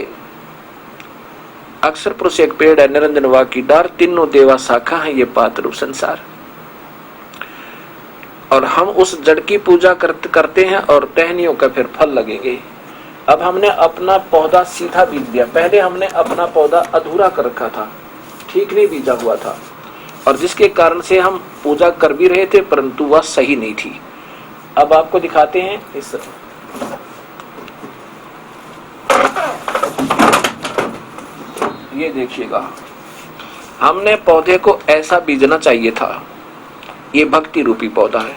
अक्षर पुरुष एक पेड़ है, निरंजन वा की डार, तीनों देवा शाखा है, ये पात रूप संसार। और हम उस जड़ की पूजा करते हैं और टहनियों का फिर फल लगेंगे। अब हमने अपना पौधा सीधा बीज दिया, पहले हमने अपना पौधा अधूरा कर रखा था, ठीक नहीं बीजा हुआ था, और जिसके कारण से हम पूजा कर भी रहे थे परंतु वह सही नहीं थी। अब आपको दिखाते हैं इस, ये देखिएगा, हमने पौधे को ऐसा बीजना चाहिए था। ये भक्ति रूपी पौधा है।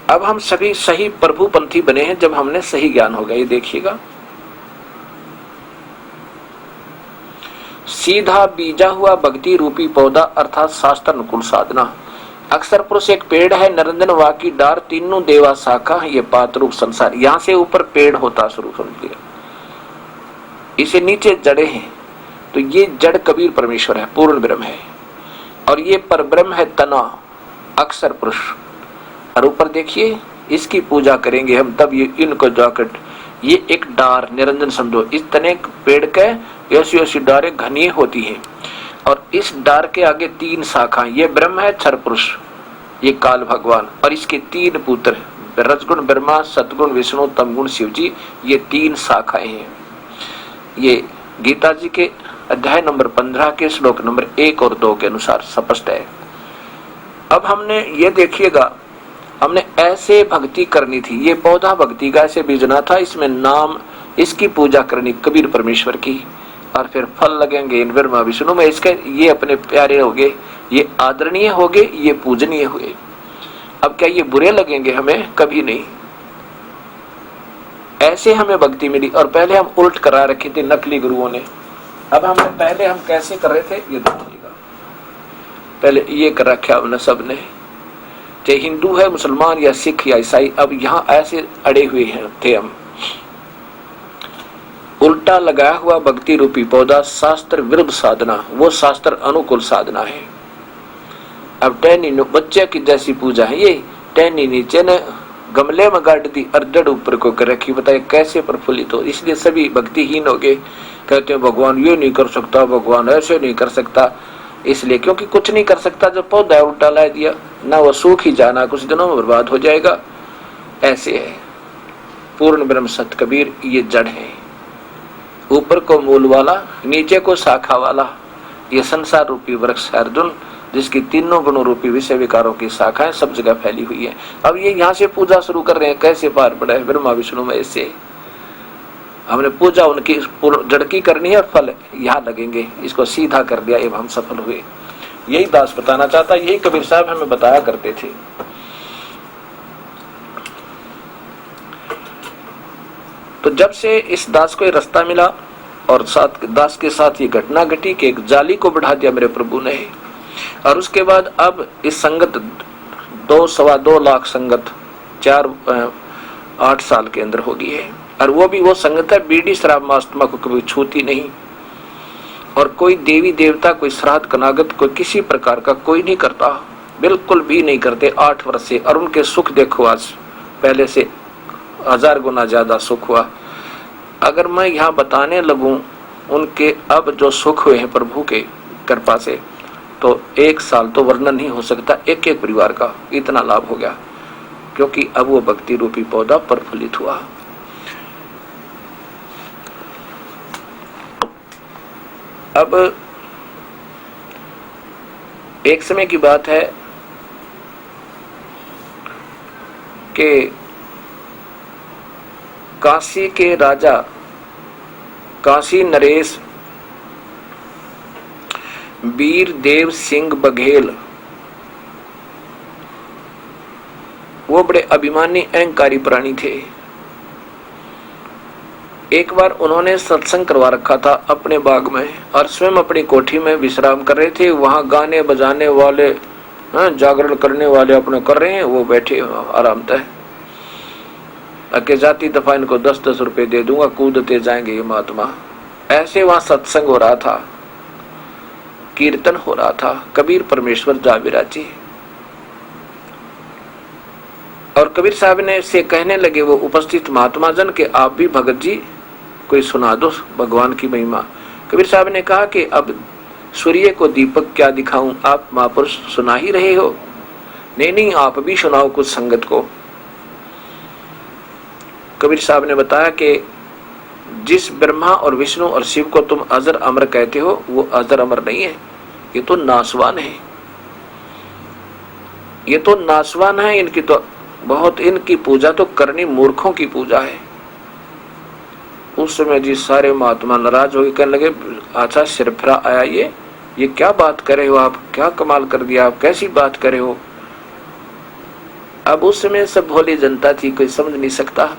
अब हम सभी सही प्रभु पंथी बने हैं जब हमने सही ज्ञान हो गया। ये देखिएगा, सीधा बीजा हुआ भक्ति रूपी पौधा अर्थात शास्त्र अनुकूल साधना। अक्षर पुरुष एक पेड़ है, निरंजन वा की डार, तीनों देवा शाखा, ये पात रूप संसार। यहां से ऊपर पेड़ होता शुरू समझ लिया, इसे नीचे जड़े हैं, तो ये जड़ कबीर परमेश्वर है, पूर्ण ब्रह्म है, और ये पर ब्रह्म है तना अक्षर पुरुष। और ऊपर देखिए, इसकी पूजा करेंगे हम तब ये इनको जाकर, ये एक डार निरंजन समझो, इस तने पेड़ के ऐसी ऐसी डारें घनी होती हैं और इस डार के आगे 3 शाखाएं, ये ब्रह्म है क्षर पुरुष, ये काल भगवान, और इसके 3 पुत्र रजगुण ब्रह्मा, सतगुण विष्णु, तमगुण शिव जी, ये 3 शाखाएं हैं। ये गीता जी के अध्याय नंबर 15 के श्लोक नंबर 1 और 2 के अनुसार स्पष्ट है। अब हमने ये देखिएगा, हमने ऐसे भक्ति करनी थी, ये पौधा भक्ति का ऐसे बीजना था, इसमें नाम, इसकी पूजा करनी कबीर परमेश्वर की, और फिर फल लगेंगे इन ब्रह्मा विष्णु में। इसके ये अपने प्यारे हो गए, ये आदरणीय हो गए, ये पूजनीय हुए। अब क्या ये बुरे लगेंगे हमें? कभी नहीं। ऐसे हमें भक्ति मिली, और पहले हम उल्ट करा रखी थी नकली गुरुओं ने। अब हमने पहले हम कैसे कर रहे थे ये देखिएगा, पहले ये कर रखा हमने सबने, चाहे हिंदू है, मुसलमान या सिख या ईसाई। अब यहाँ ऐसे अड़े हुए हैं थे हम, उल्टा लगाया हुआ भक्ति रूपी पौधा शास्त्र विरुद्ध साधना, वो शास्त्र अनुकूल साधना है। अब टहनी बच्चे की जैसी पूजा है, ये टहनी नीचे ने गमले में गाड़ दी और जड़ ऊपर को कर रखी, बताए कैसे प्रफुल्लित हो। इसलिए सभी भक्तिहीन हो गए, कहते हैं भगवान ये नहीं कर सकता, भगवान ऐसे नहीं कर सकता, इसलिए क्योंकि कुछ नहीं कर सकता। जब पौधा उल्टा ला दिया ना, वो सूख ही जाना, कुछ दिनों में बर्बाद हो जाएगा। ऐसे है पूर्ण ब्रह्म सत कबीर, ये जड़ है, ऊपर को मूल वाला, नीचे को शाखा वाला, ये संसार रूपी वृक्ष है अर्जुन, जिसकी तीनों गुणों रूपी विषय विकारों की शाखाएं सब जगह फैली हुई है। अब ये यहाँ से पूजा शुरू कर रहे हैं, कैसे पार पड़े ब्रह्मा विष्णु महेश से। हमने पूजा उनकी जड़ की करनी है और फल यहाँ लगेंगे, इसको सीधा कर दिया, एवं हम सफल हुए। यही दास बताना चाहता, यही कबीर साहब हमें बताया करते थे। तो जब से इस दास को ये रास्ता मिला और साथ दास के साथ ये घटना घटी कि एक जाली को बढ़ा दिया मेरे प्रभु ने, और उसके बाद अब इस संगत 2-2.25 लाख संगत 4-8 साल के अंदर होगी है। और वो भी वो संगत है बीड़ी शराब मास्तमा को कभी छूती नहीं, और कोई देवी देवता, कोई श्राद्ध कनागत, कोई किसी प्रकार का कोई नहीं करता, बिल्कुल भी नहीं करते 8 वर्ष से। और उनके सुख देखो, आज पहले से 1000 गुना ज्यादा सुख हुआ। अगर मैं यहाँ बताने लगूं उनके अब जो सुख हुए हैं प्रभु के कृपा से, तो 1 साल तो वर्णन नहीं हो सकता। एक एक परिवार का इतना लाभ हो गया, क्योंकि अब वो भक्ति रूपी पौधा प्रफुल्लित हुआ। अब एक समय की बात है कि काशी के राजा काशी नरेश वीर देव सिंह बघेल, वो बड़े अभिमानी अहंकारी प्राणी थे। एक बार उन्होंने सत्संग करवा रखा था अपने बाग में, और स्वयं अपनी कोठी में विश्राम कर रहे थे। वहां गाने बजाने वाले, जागरण करने वाले अपने कर रहे हैं, वो बैठे आरामतः। अके जाती दफा इनको 10-10 रुपए दे दूंगा, कूदते जाएंगे ये महात्मा। ऐसे वहां सत्संग हो रहा था, कीर्तन हो रहा था, कबीर परमेश्वर जा विराजी। और कबीर साहब ने से कहने लगे वो उपस्थित महात्मा जन के, आप भी भगत जी कोई सुना दो भगवान की महिमा। कबीर साहब ने कहा कि अब सूर्य को दीपक क्या दिखाऊं, आप महापुरुष सुना ही रहे हो। नहीं, आप भी सुनाओ कुछ संगत को। कबीर साहब ने बताया कि जिस ब्रह्मा और विष्णु और शिव को तुम अजर अमर कहते हो, वो अजर अमर नहीं है, ये तो नासवान है। ये तो नासवान है, इनकी तो बहुत, इनकी पूजा तो करनी मूर्खों की पूजा है। उस समय जी सारे महात्मा नाराज हो गए, कहने लगे अच्छा सिरफिरा आया ये क्या बात करे हो आप, क्या कमाल कर दिया आप, कैसी बात करे हो। अब उस समय सब भोली जनता थी, कोई समझ नहीं सकता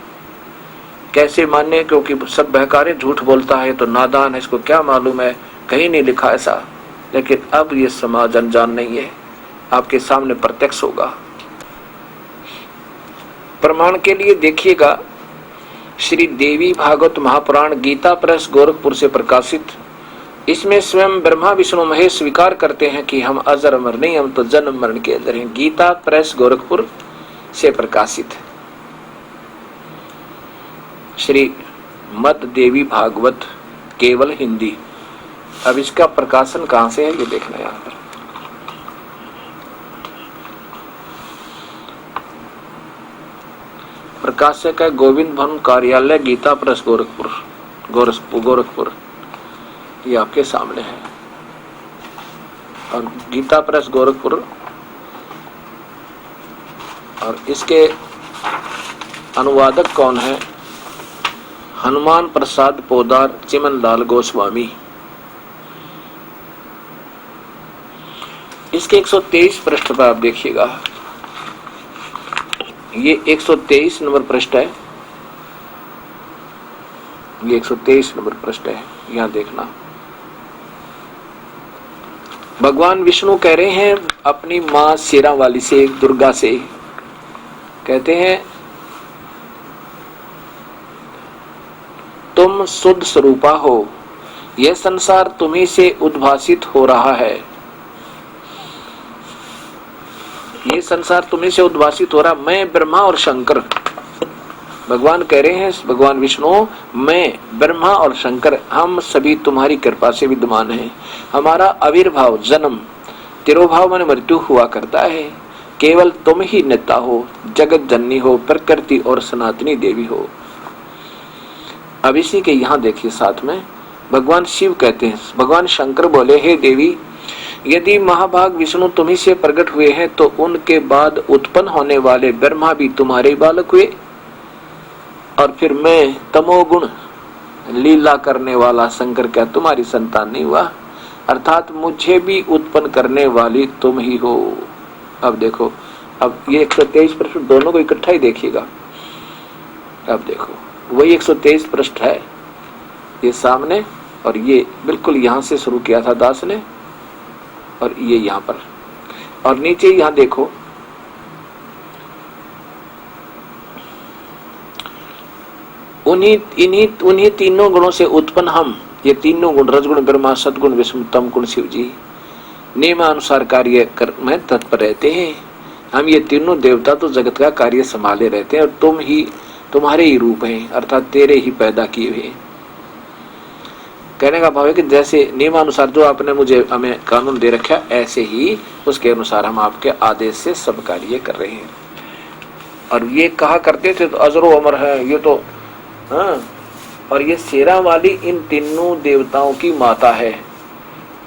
कैसे माने, क्योंकि सब बहकारे झूठ बोलता है तो नादान है, इसको क्या मालूम है, कहीं नहीं लिखा ऐसा। लेकिन अब ये समाज अनजान नहीं है, आपके सामने प्रत्यक्ष होगा। प्रमाण के लिए देखिएगा, श्री देवी भागवत महापुराण गीता प्रेस गोरखपुर से प्रकाशित। इसमें स्वयं ब्रह्मा विष्णु महेश स्वीकार करते हैं कि हम अजर अमर नहीं, हम तो जन्म मरण के अंदर हैं। गीता प्रेस गोरखपुर से प्रकाशित श्री मद देवी भागवत, केवल हिंदी। अब इसका प्रकाशन कहां से है ये देखना यहाँ पर। प्रकाशक है गोविंद भवन कार्यालय, गीता प्रेस गोरखपुर। ये आपके सामने है। और गीता प्रेस गोरखपुर, और इसके अनुवादक कौन है? हनुमान प्रसाद पोदार, चिमन लाल गोस्वामी। इसके 123 पृष्ठ पर आप देखिएगा, ये 123 नंबर पृष्ठ है, ये 123 नंबर पृष्ठ है, यहां देखना। भगवान विष्णु कह रहे हैं अपनी मां शेरा वाली से, दुर्गा से, कहते हैं तुम शुद्ध स्वरूपा हो, यह संसार तुम्ही से उद्भासित हो रहा है, ये संसार तुम्ही से उद्भासित हो रहा। मैं ब्रह्मा और शंकर, भगवान कह रहे हैं, भगवान विष्णु, मैं ब्रह्मा और शंकर, हम सभी तुम्हारी कृपा से विद्यमान हैं। हमारा आविर्भाव, जन्म, तिरोभाव माने मृत्यु हुआ करता है। केवल तुम ही नेता हो, जगत जननी हो, प्रकृति और सनातनी देवी हो। अब इसी के यहाँ देखिए साथ में भगवान शिव कहते हैं, भगवान शंकर बोले, हे देवी, यदि महाभाग विष्णु तुम्ही से प्रकट हुए हैं तो उनके बाद उत्पन्न होने वाले ब्रह्मा भी तुम्हारे बालक हुए, और फिर मैं तमोगुण लीला करने वाला शंकर क्या तुम्हारी संतान नहीं हुआ? अर्थात मुझे भी उत्पन्न करने वाली तुम ही हो। अब देखो, अब ये 123 पृष्ठ दोनों को इकट्ठा ही देखिएगा। अब देखो वही 123 पृष्ठ है ये सामने, और ये बिल्कुल यहां से शुरू किया था दास ने, और ये यहां पर, और नीचे यहां देखो उन्हीं तीनों गुणों से उत्पन्न हम, ये तीनों गुण रजगुण ब्रह्मा, सदगुण विष्णु, तम गुण शिव जी नियमानुसार कार्य कर में तत्पर रहते हैं। हम ये तीनों देवता तो जगत का कार्य संभाले रहते हैं, और तुम्हारे ही रूप हैं, अर्थात तेरे ही पैदा किए हुए। कहने का भाव है कि जैसे नियमानुसार जो आपने हमें कानून दे रखा ऐसे ही उसके अनुसार हम आपके आदेश से सब कार्य कर रहे हैं। और ये कहा करते थे तो अजरो अमर है ये तो, हाँ, और ये शेरा वाली इन तीनों देवताओं की माता है।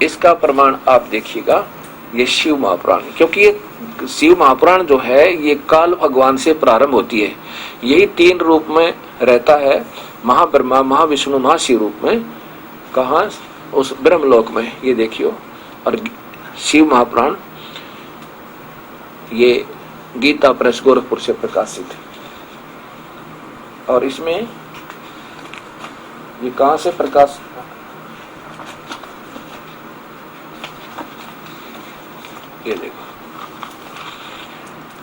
इसका प्रमाण आप देखिएगा ये शिव महापुराण, क्योंकि ये शिव महापुराण जो है ये काल भगवान से प्रारंभ होती है। यही 3 रूप में रहता है, महाब्रह्मा, महाविष्णु, महाशिव रूप में। कहा? उस ब्रह्मलोक में, ये देखियो। और शिव महापुराण ये गीता प्रेस गोरखपुर से प्रकाशित है। और इसमें ये कहां से प्रकाश, ये देखो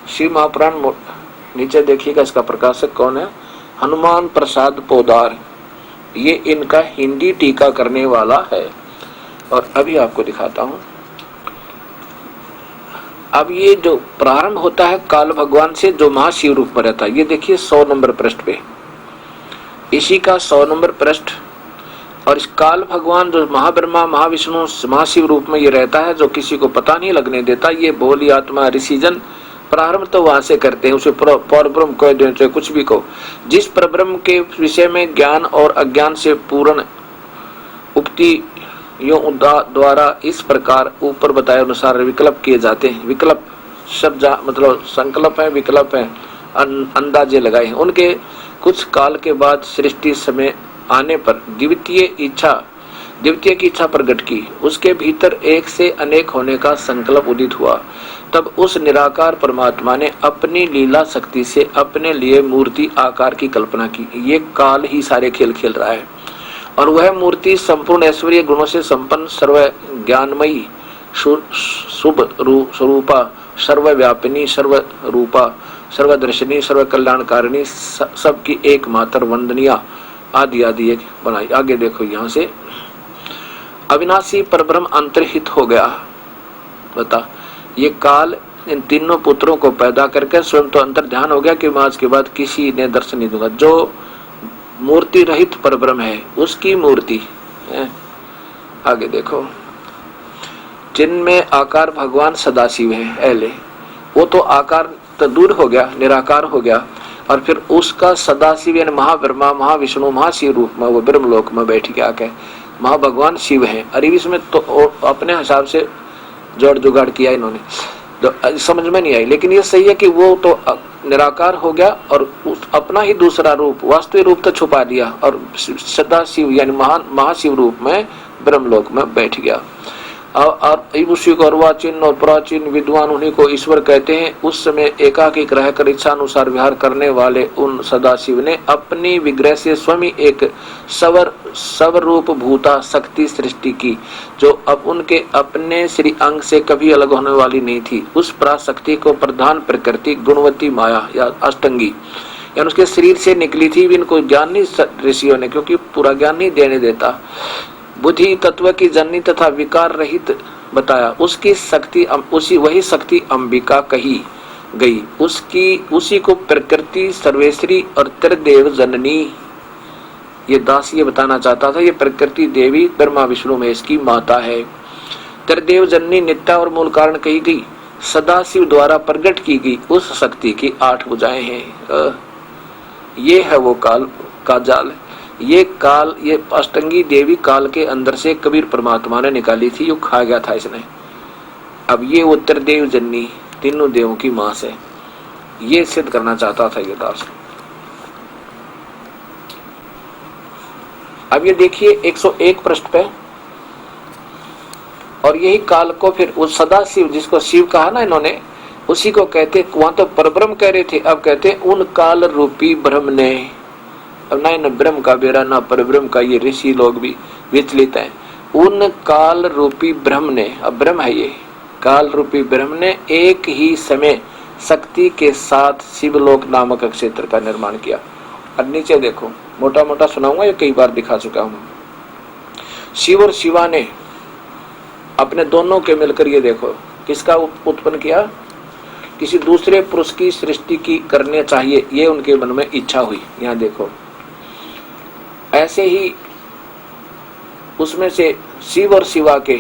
शिव महापुराण, नीचे देखिएगा इसका प्रकाशक कौन है, हनुमान प्रसाद पोदार। ये इनका हिंदी टीका करने वाला है। और अभी आपको दिखाता हूं। अब ये जो प्रारंभ होता है काल भगवान से, जो महाशिव रूप में रहता है, ये देखिए 100 नंबर पृष्ठ पे, इसी का 100 नंबर पृष्ठ। और इस काल भगवान जो महाब्रह्मा, महाविष्णु, महाशिव रूप में ये रहता है, जो किसी को पता नहीं लगने देता, ये भोली आत्मा ऋषिजन प्रारंभ तो वहां से करते हैं, उसे परब्रह्म कह दें चाहे कुछ भी कहो। जिस परब्रह्म के विषय में ज्ञान और अज्ञान से पूर्ण उक्तियों द्वारा इस प्रकार ऊपर बताए अनुसार विकल्प किए जाते हैं। विकल्प शब्द मतलब संकल्प है, विकल्प है, अंदाजे लगाए हैं। उनके कुछ काल के बाद सृष्टि समय आने पर द्वितीय की इच्छा प्रकट की, उसके भीतर एक से अनेक होने का संकल्प उदित हुआ। तब उस निराकार परमात्मा ने अपनी लीला शक्ति से अपने लिए मूर्ति आकार की कल्पना की। ये काल ही सारे खेल खेल रहा है, और वह मूर्ति संपूर्ण ऐश्वर्य गुणों से संपन्न, सर्व ज्ञानमयी, शुभ स्वरूपा, सर्वव्यापिनी, सर्व रूपा, सर्वदर्शनी, सर्व कल्याणकारिणी, सबकी एकमात्र वंदनिया आदि आदि एक बनाई। आगे देखो, यहाँ से अविनाशी परब्रह्म अंतर्हित हो गया। बता, ये काल इन तीनों पुत्रों को पैदा करके स्वयं तो अंतर ध्यान हो गया कि मैं आज के बाद किसी ने दर्शन नहीं दूंगा। जो मूर्ति रहित परब्रह्म है उसकी मूर्ति है। आगे देखो, जिनमें आकार भगवान सदाशिव है, एले वो तो आकार तो दूर हो गया, निराकार हो गया, और फिर उसका सदाशिव यानी महाब्रह्मा, महाविष्णु, महाशिव रूप में वो ब्रह्मलोक में बैठ के आके महाभगवान शिव है। अरे इसमें तो अपने हिसाब से जोड़ जुगाड़ किया इन्होंने, तो समझ में नहीं आई। लेकिन ये सही है कि वो तो निराकार हो गया और अपना ही दूसरा रूप, वास्तविक रूप तो छुपा दिया, और सदाशिव यानी महाशिव रूप में ब्रह्मलोक में बैठ गया। और उसी को अर्वाचीन और प्राचीन विद्वान उन्हीं को ईश्वर कहते हैं। उस समय एकाकी रहकर इच्छा अनुसार विहार करने वाले उन सदाशिव ने अपनी विग्रह से स्वयं एक सवर रूप भूता शक्ति सृष्टि की, जो अब उनके अपने श्री अंग से कभी अलग होने वाली नहीं थी। उस पराशक्ति को प्रधान प्रकृति गुणवती माया या अष्टंगी यानी उसके शरीर से निकली थी। इनको ज्ञान नहीं ऋषियों ने, क्योंकि पूरा ज्ञान नहीं देने देता, बुद्धि तत्व की जननी तथा विकार रहित बताया। उसकी शक्ति वही शक्ति अंबिका कही गई। उसी को प्रकृति सर्वेश्वरी और त्रिदेव जननी, ये दास ये बताना चाहता था, ये प्रकृति देवी ब्रह्मा विष्णु महेश की माता है। त्रिदेव जननी नित्या और मूल कारण कही गई। सदाशिव द्वारा प्रकट की गई उस शक्ति की 8 भुजाएं हैं। ये है वो काल का जाल। ये अष्टंगी देवी काल के अंदर से कबीर परमात्मा ने निकाली थी, यो खा गया था इसने। अब ये उत्तर देव जननी तीनों देवों की मां से, ये सिद्ध करना चाहता था ये दास। अब ये देखिए 101 पृष्ठ पे, और यही काल को फिर उस सदा शिव जिसको शिव कहा ना इन्होंने, उसी को कहते, वहां तो परब्रह्म कह रहे थे, अब कहते उन काल रूपी ब्रह्म ने। अब ना इन ब्रह्म का बेरा ना परब्रह्म का, ये ऋषि लोग भी विचलित हैं। उन काल रूपी ब्रह्म ने, अब ब्रह्म है ये, काल रूपी ब्रह्म ने एक ही समय शक्ति के साथ शिवलोक नामक क्षेत्र का निर्माण किया। और नीचे देखो, मोटा मोटा सुनाऊंगा, ये कई बार दिखा चुका हूं। शिव और शिवा ने अपने दोनों के मिलकर ये देखो किसका उत्पन्न किया, किसी दूसरे पुरुष की सृष्टि की करने चाहिए, ये उनके मन में इच्छा हुई। यहां देखो ऐसे ही उसमें से शिव और शिवा के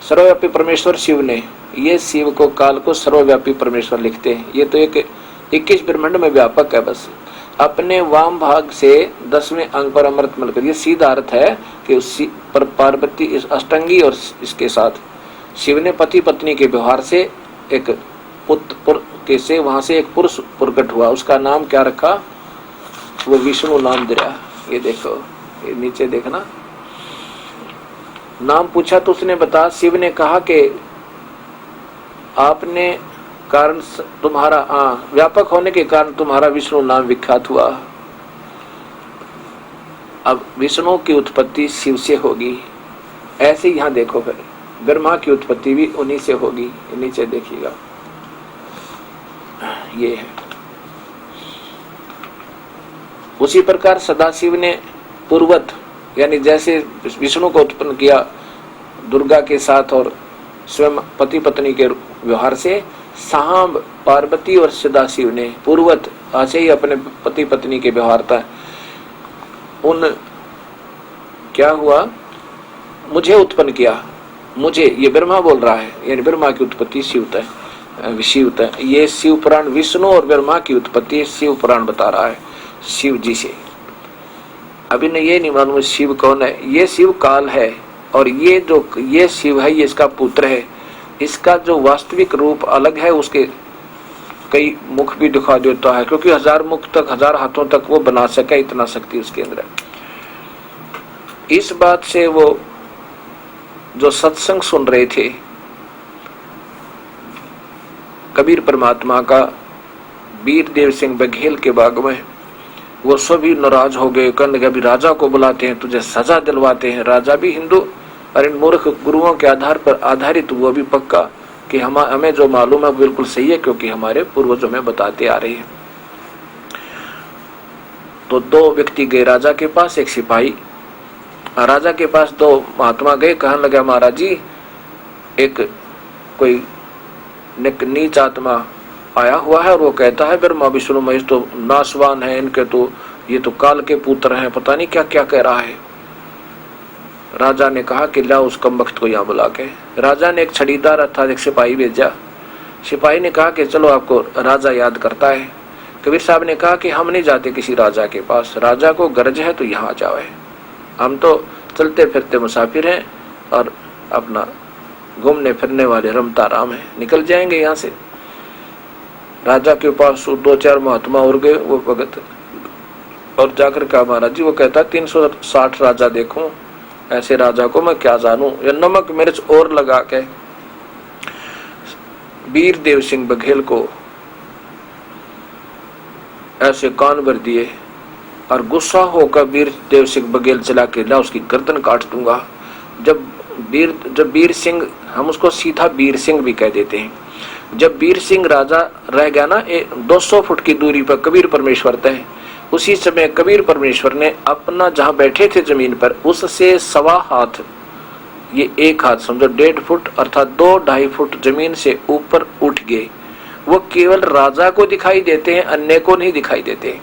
सर्वव्यापी परमेश्वर शिव ने, ये शिव को काल को सर्वव्यापी परमेश्वर लिखते हैं। ये तो एक 21 ब्रह्मांड में व्यापक है। बस अपने वाम भाग से 10वें अंग पर अमृत मिलकर, ये सीधा अर्थ है कि उस पर पार्वती इस अष्टंगी और इसके साथ शिव ने पति पत्नी के व्यवहार से एक पुत्र के से वहां से एक पुरुष प्रकट हुआ। उसका नाम क्या रखा, वो विष्णु नाम दिया। ये देखो, ये नीचे देखना, नाम पूछा तो उसने बता, शिव ने कहा कि आपने कारण तुम्हारा व्यापक होने के कारण तुम्हारा विष्णु नाम विख्यात हुआ। अब विष्णु की उत्पत्ति शिव से होगी, ऐसे यहां देखो फिर ब्रह्मा की उत्पत्ति भी उन्हीं से होगी। नीचे देखिएगा, ये है। उसी प्रकार सदाशिव ने पूर्वत, यानी जैसे विष्णु को उत्पन्न किया दुर्गा के साथ और स्वयं पति पत्नी के व्यवहार से, सांब पार्वती और सदाशिव ने पूर्वत ऐसे ही अपने पति पत्नी के व्यवहार था। उन क्या हुआ, मुझे उत्पन्न किया, मुझे, ये ब्रह्मा बोल रहा है, यानी ब्रह्मा की उत्पत्ति शिव है। ये शिव पुराण, विष्णु और ब्रह्मा की उत्पत्ति शिव पुराण बता रहा है शिव जी से। अभी ने ये नहीं मालूम शिव कौन है, ये शिव काल है, और ये जो ये शिव है ये इसका पुत्र है। इसका जो वास्तविक रूप अलग है, उसके कई मुख भी दिखा देता है, क्योंकि 1000 मुख तक, 1000 हाथों तक वो बना सके, इतना शक्ति उसके अंदर है। इस बात से वो जो सत्संग सुन रहे थे कबीर परमात्मा का वीर देव सिंह बघेल के बाग में, वो सभी नाराज हो गए, कहने अभी राजा को बुलाते हैं, तुझे सजा दिलवाते हैं। राजा भी हिंदू और इन मूर्ख गुरुओं के आधार पर आधारित, वो भी पक्का कि हमें जो मालूम है बिल्कुल सही है, क्योंकि हमारे पूर्वजों में बताते आ रहे हैं। तो 2 व्यक्ति गए राजा के पास, एक सिपाही। राजा के पास 2 महात्मा गए, कहने लगा महाराज जी, एक कोई नीच आत्मा आया हुआ है और वो कहता है ब्रह्मा विष्णु महेश तो नाशवान है, इनके तो ये तो काल के पुत्र हैं, पता नहीं क्या क्या कह रहा है। राजा ने कहा कि लाओ उस कमबख्त को यहाँ बुला के। राजा ने एक छड़ीदार अर्थात एक सिपाही भेजा। सिपाही ने कहा कि चलो आपको राजा याद करता है। कबीर साहब ने कहा कि हम नहीं जाते किसी राजा के पास, राजा को गरज है तो यहाँ जाओ, हम तो चलते फिरते मुसाफिर हैं और अपना घूमने फिरने वाले रमता राम है, निकल जाएंगे यहाँ से। राजा के पास 2-4 महात्मा और गए, वो भगत, और जाकर कहा महाराज जी, वो कहता 360 राजा देखूं, ऐसे राजा को मैं क्या जानूं। या नमक मिर्च और लगा के वीर देव सिंह बघेल को ऐसे कान भर दिए और गुस्सा होकर वीर देव सिंह बघेल चला के ला उसकी गर्दन काट दूंगा। जब वीर सिंह, हम उसको सीधा वीर सिंह भी कह देते हैं, जब वीर सिंह राजा रह गया ना 200 फुट की दूरी पर कबीर परमेश्वर तय, उसी समय कबीर परमेश्वर ने अपना जहां बैठे थे जमीन पर, उससे 1.25 हाथ, ये 1 हाथ समझो 1.5 फुट अर्थात 2-2.5 फुट जमीन से ऊपर उठ गए। वो केवल राजा को दिखाई देते हैं, अन्य को नहीं दिखाई देते।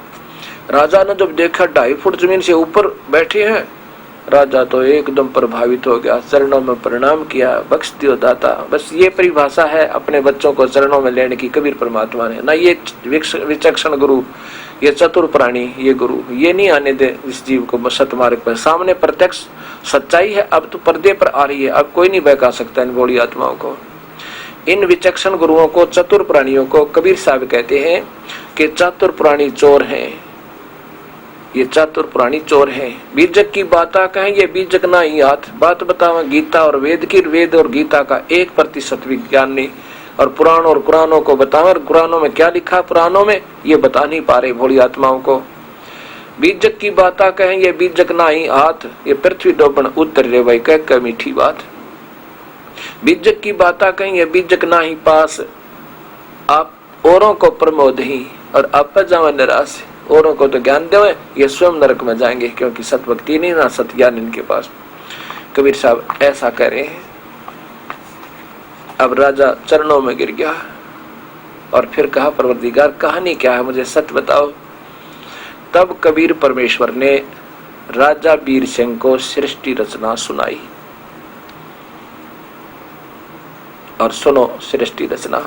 राजा ने जब देखा 2.5 फुट जमीन से ऊपर बैठे हैं, राजा तो एकदम प्रभावित हो गया, चरणों में प्रणाम किया, बख्श दियो दाता। बस ये परिभाषा है अपने बच्चों को चरणों में लेने की कबीर परमात्मा ने ना। ये विचक्षण गुरु ये चतुर प्राणी, ये गुरु, ये नहीं आने दे इस जीव को सतमार्ग पर। सामने प्रत्यक्ष सच्चाई है, अब तो पर्दे पर आ रही है, अब कोई नहीं बहका सकता इन बूढ़ी आत्माओं को। इन विचक्षण गुरुओं को, चतुर प्राणियों को कबीर साहब कहते हैं कि चतुर प्राणी चोर हैं, ये चतुर प्राणी चोर हैं। बीजक की बात कहें, ये बीजक ना ही हाथ। बात बतावा गीता और वेद की, वेद और गीता का 1% विज्ञान नहीं, और पुराण और कुरानों को बतावा, कुरानों में क्या लिखा पुराणों में ये बता नहीं पा रहे भोली आत्माओं को। बीजक की बात कहें, ये बीजक ना ही हाथ, ये पृथ्वी डोबन उतर रे भाई, कह मीठी बात। बीजक की बात कहें, ये बीजक ना ही पास, आप औरों को प्रमोद ही और आप जावे निराश। औरों को तो ज्ञान देवे, ये स्वयं नरक में जाएंगे, क्योंकि सतभक्ति नहीं ना सत ज्ञान इनके पास। कबीर साहब ऐसा करे। अब राजा चरणों में गिर गया और फिर कहा, परवरदिगार कहानी क्या है, मुझे सत्य बताओ। तब कबीर परमेश्वर ने राजा बीर सिंह को सृष्टि रचना सुनाई। और सुनो सृष्टि रचना।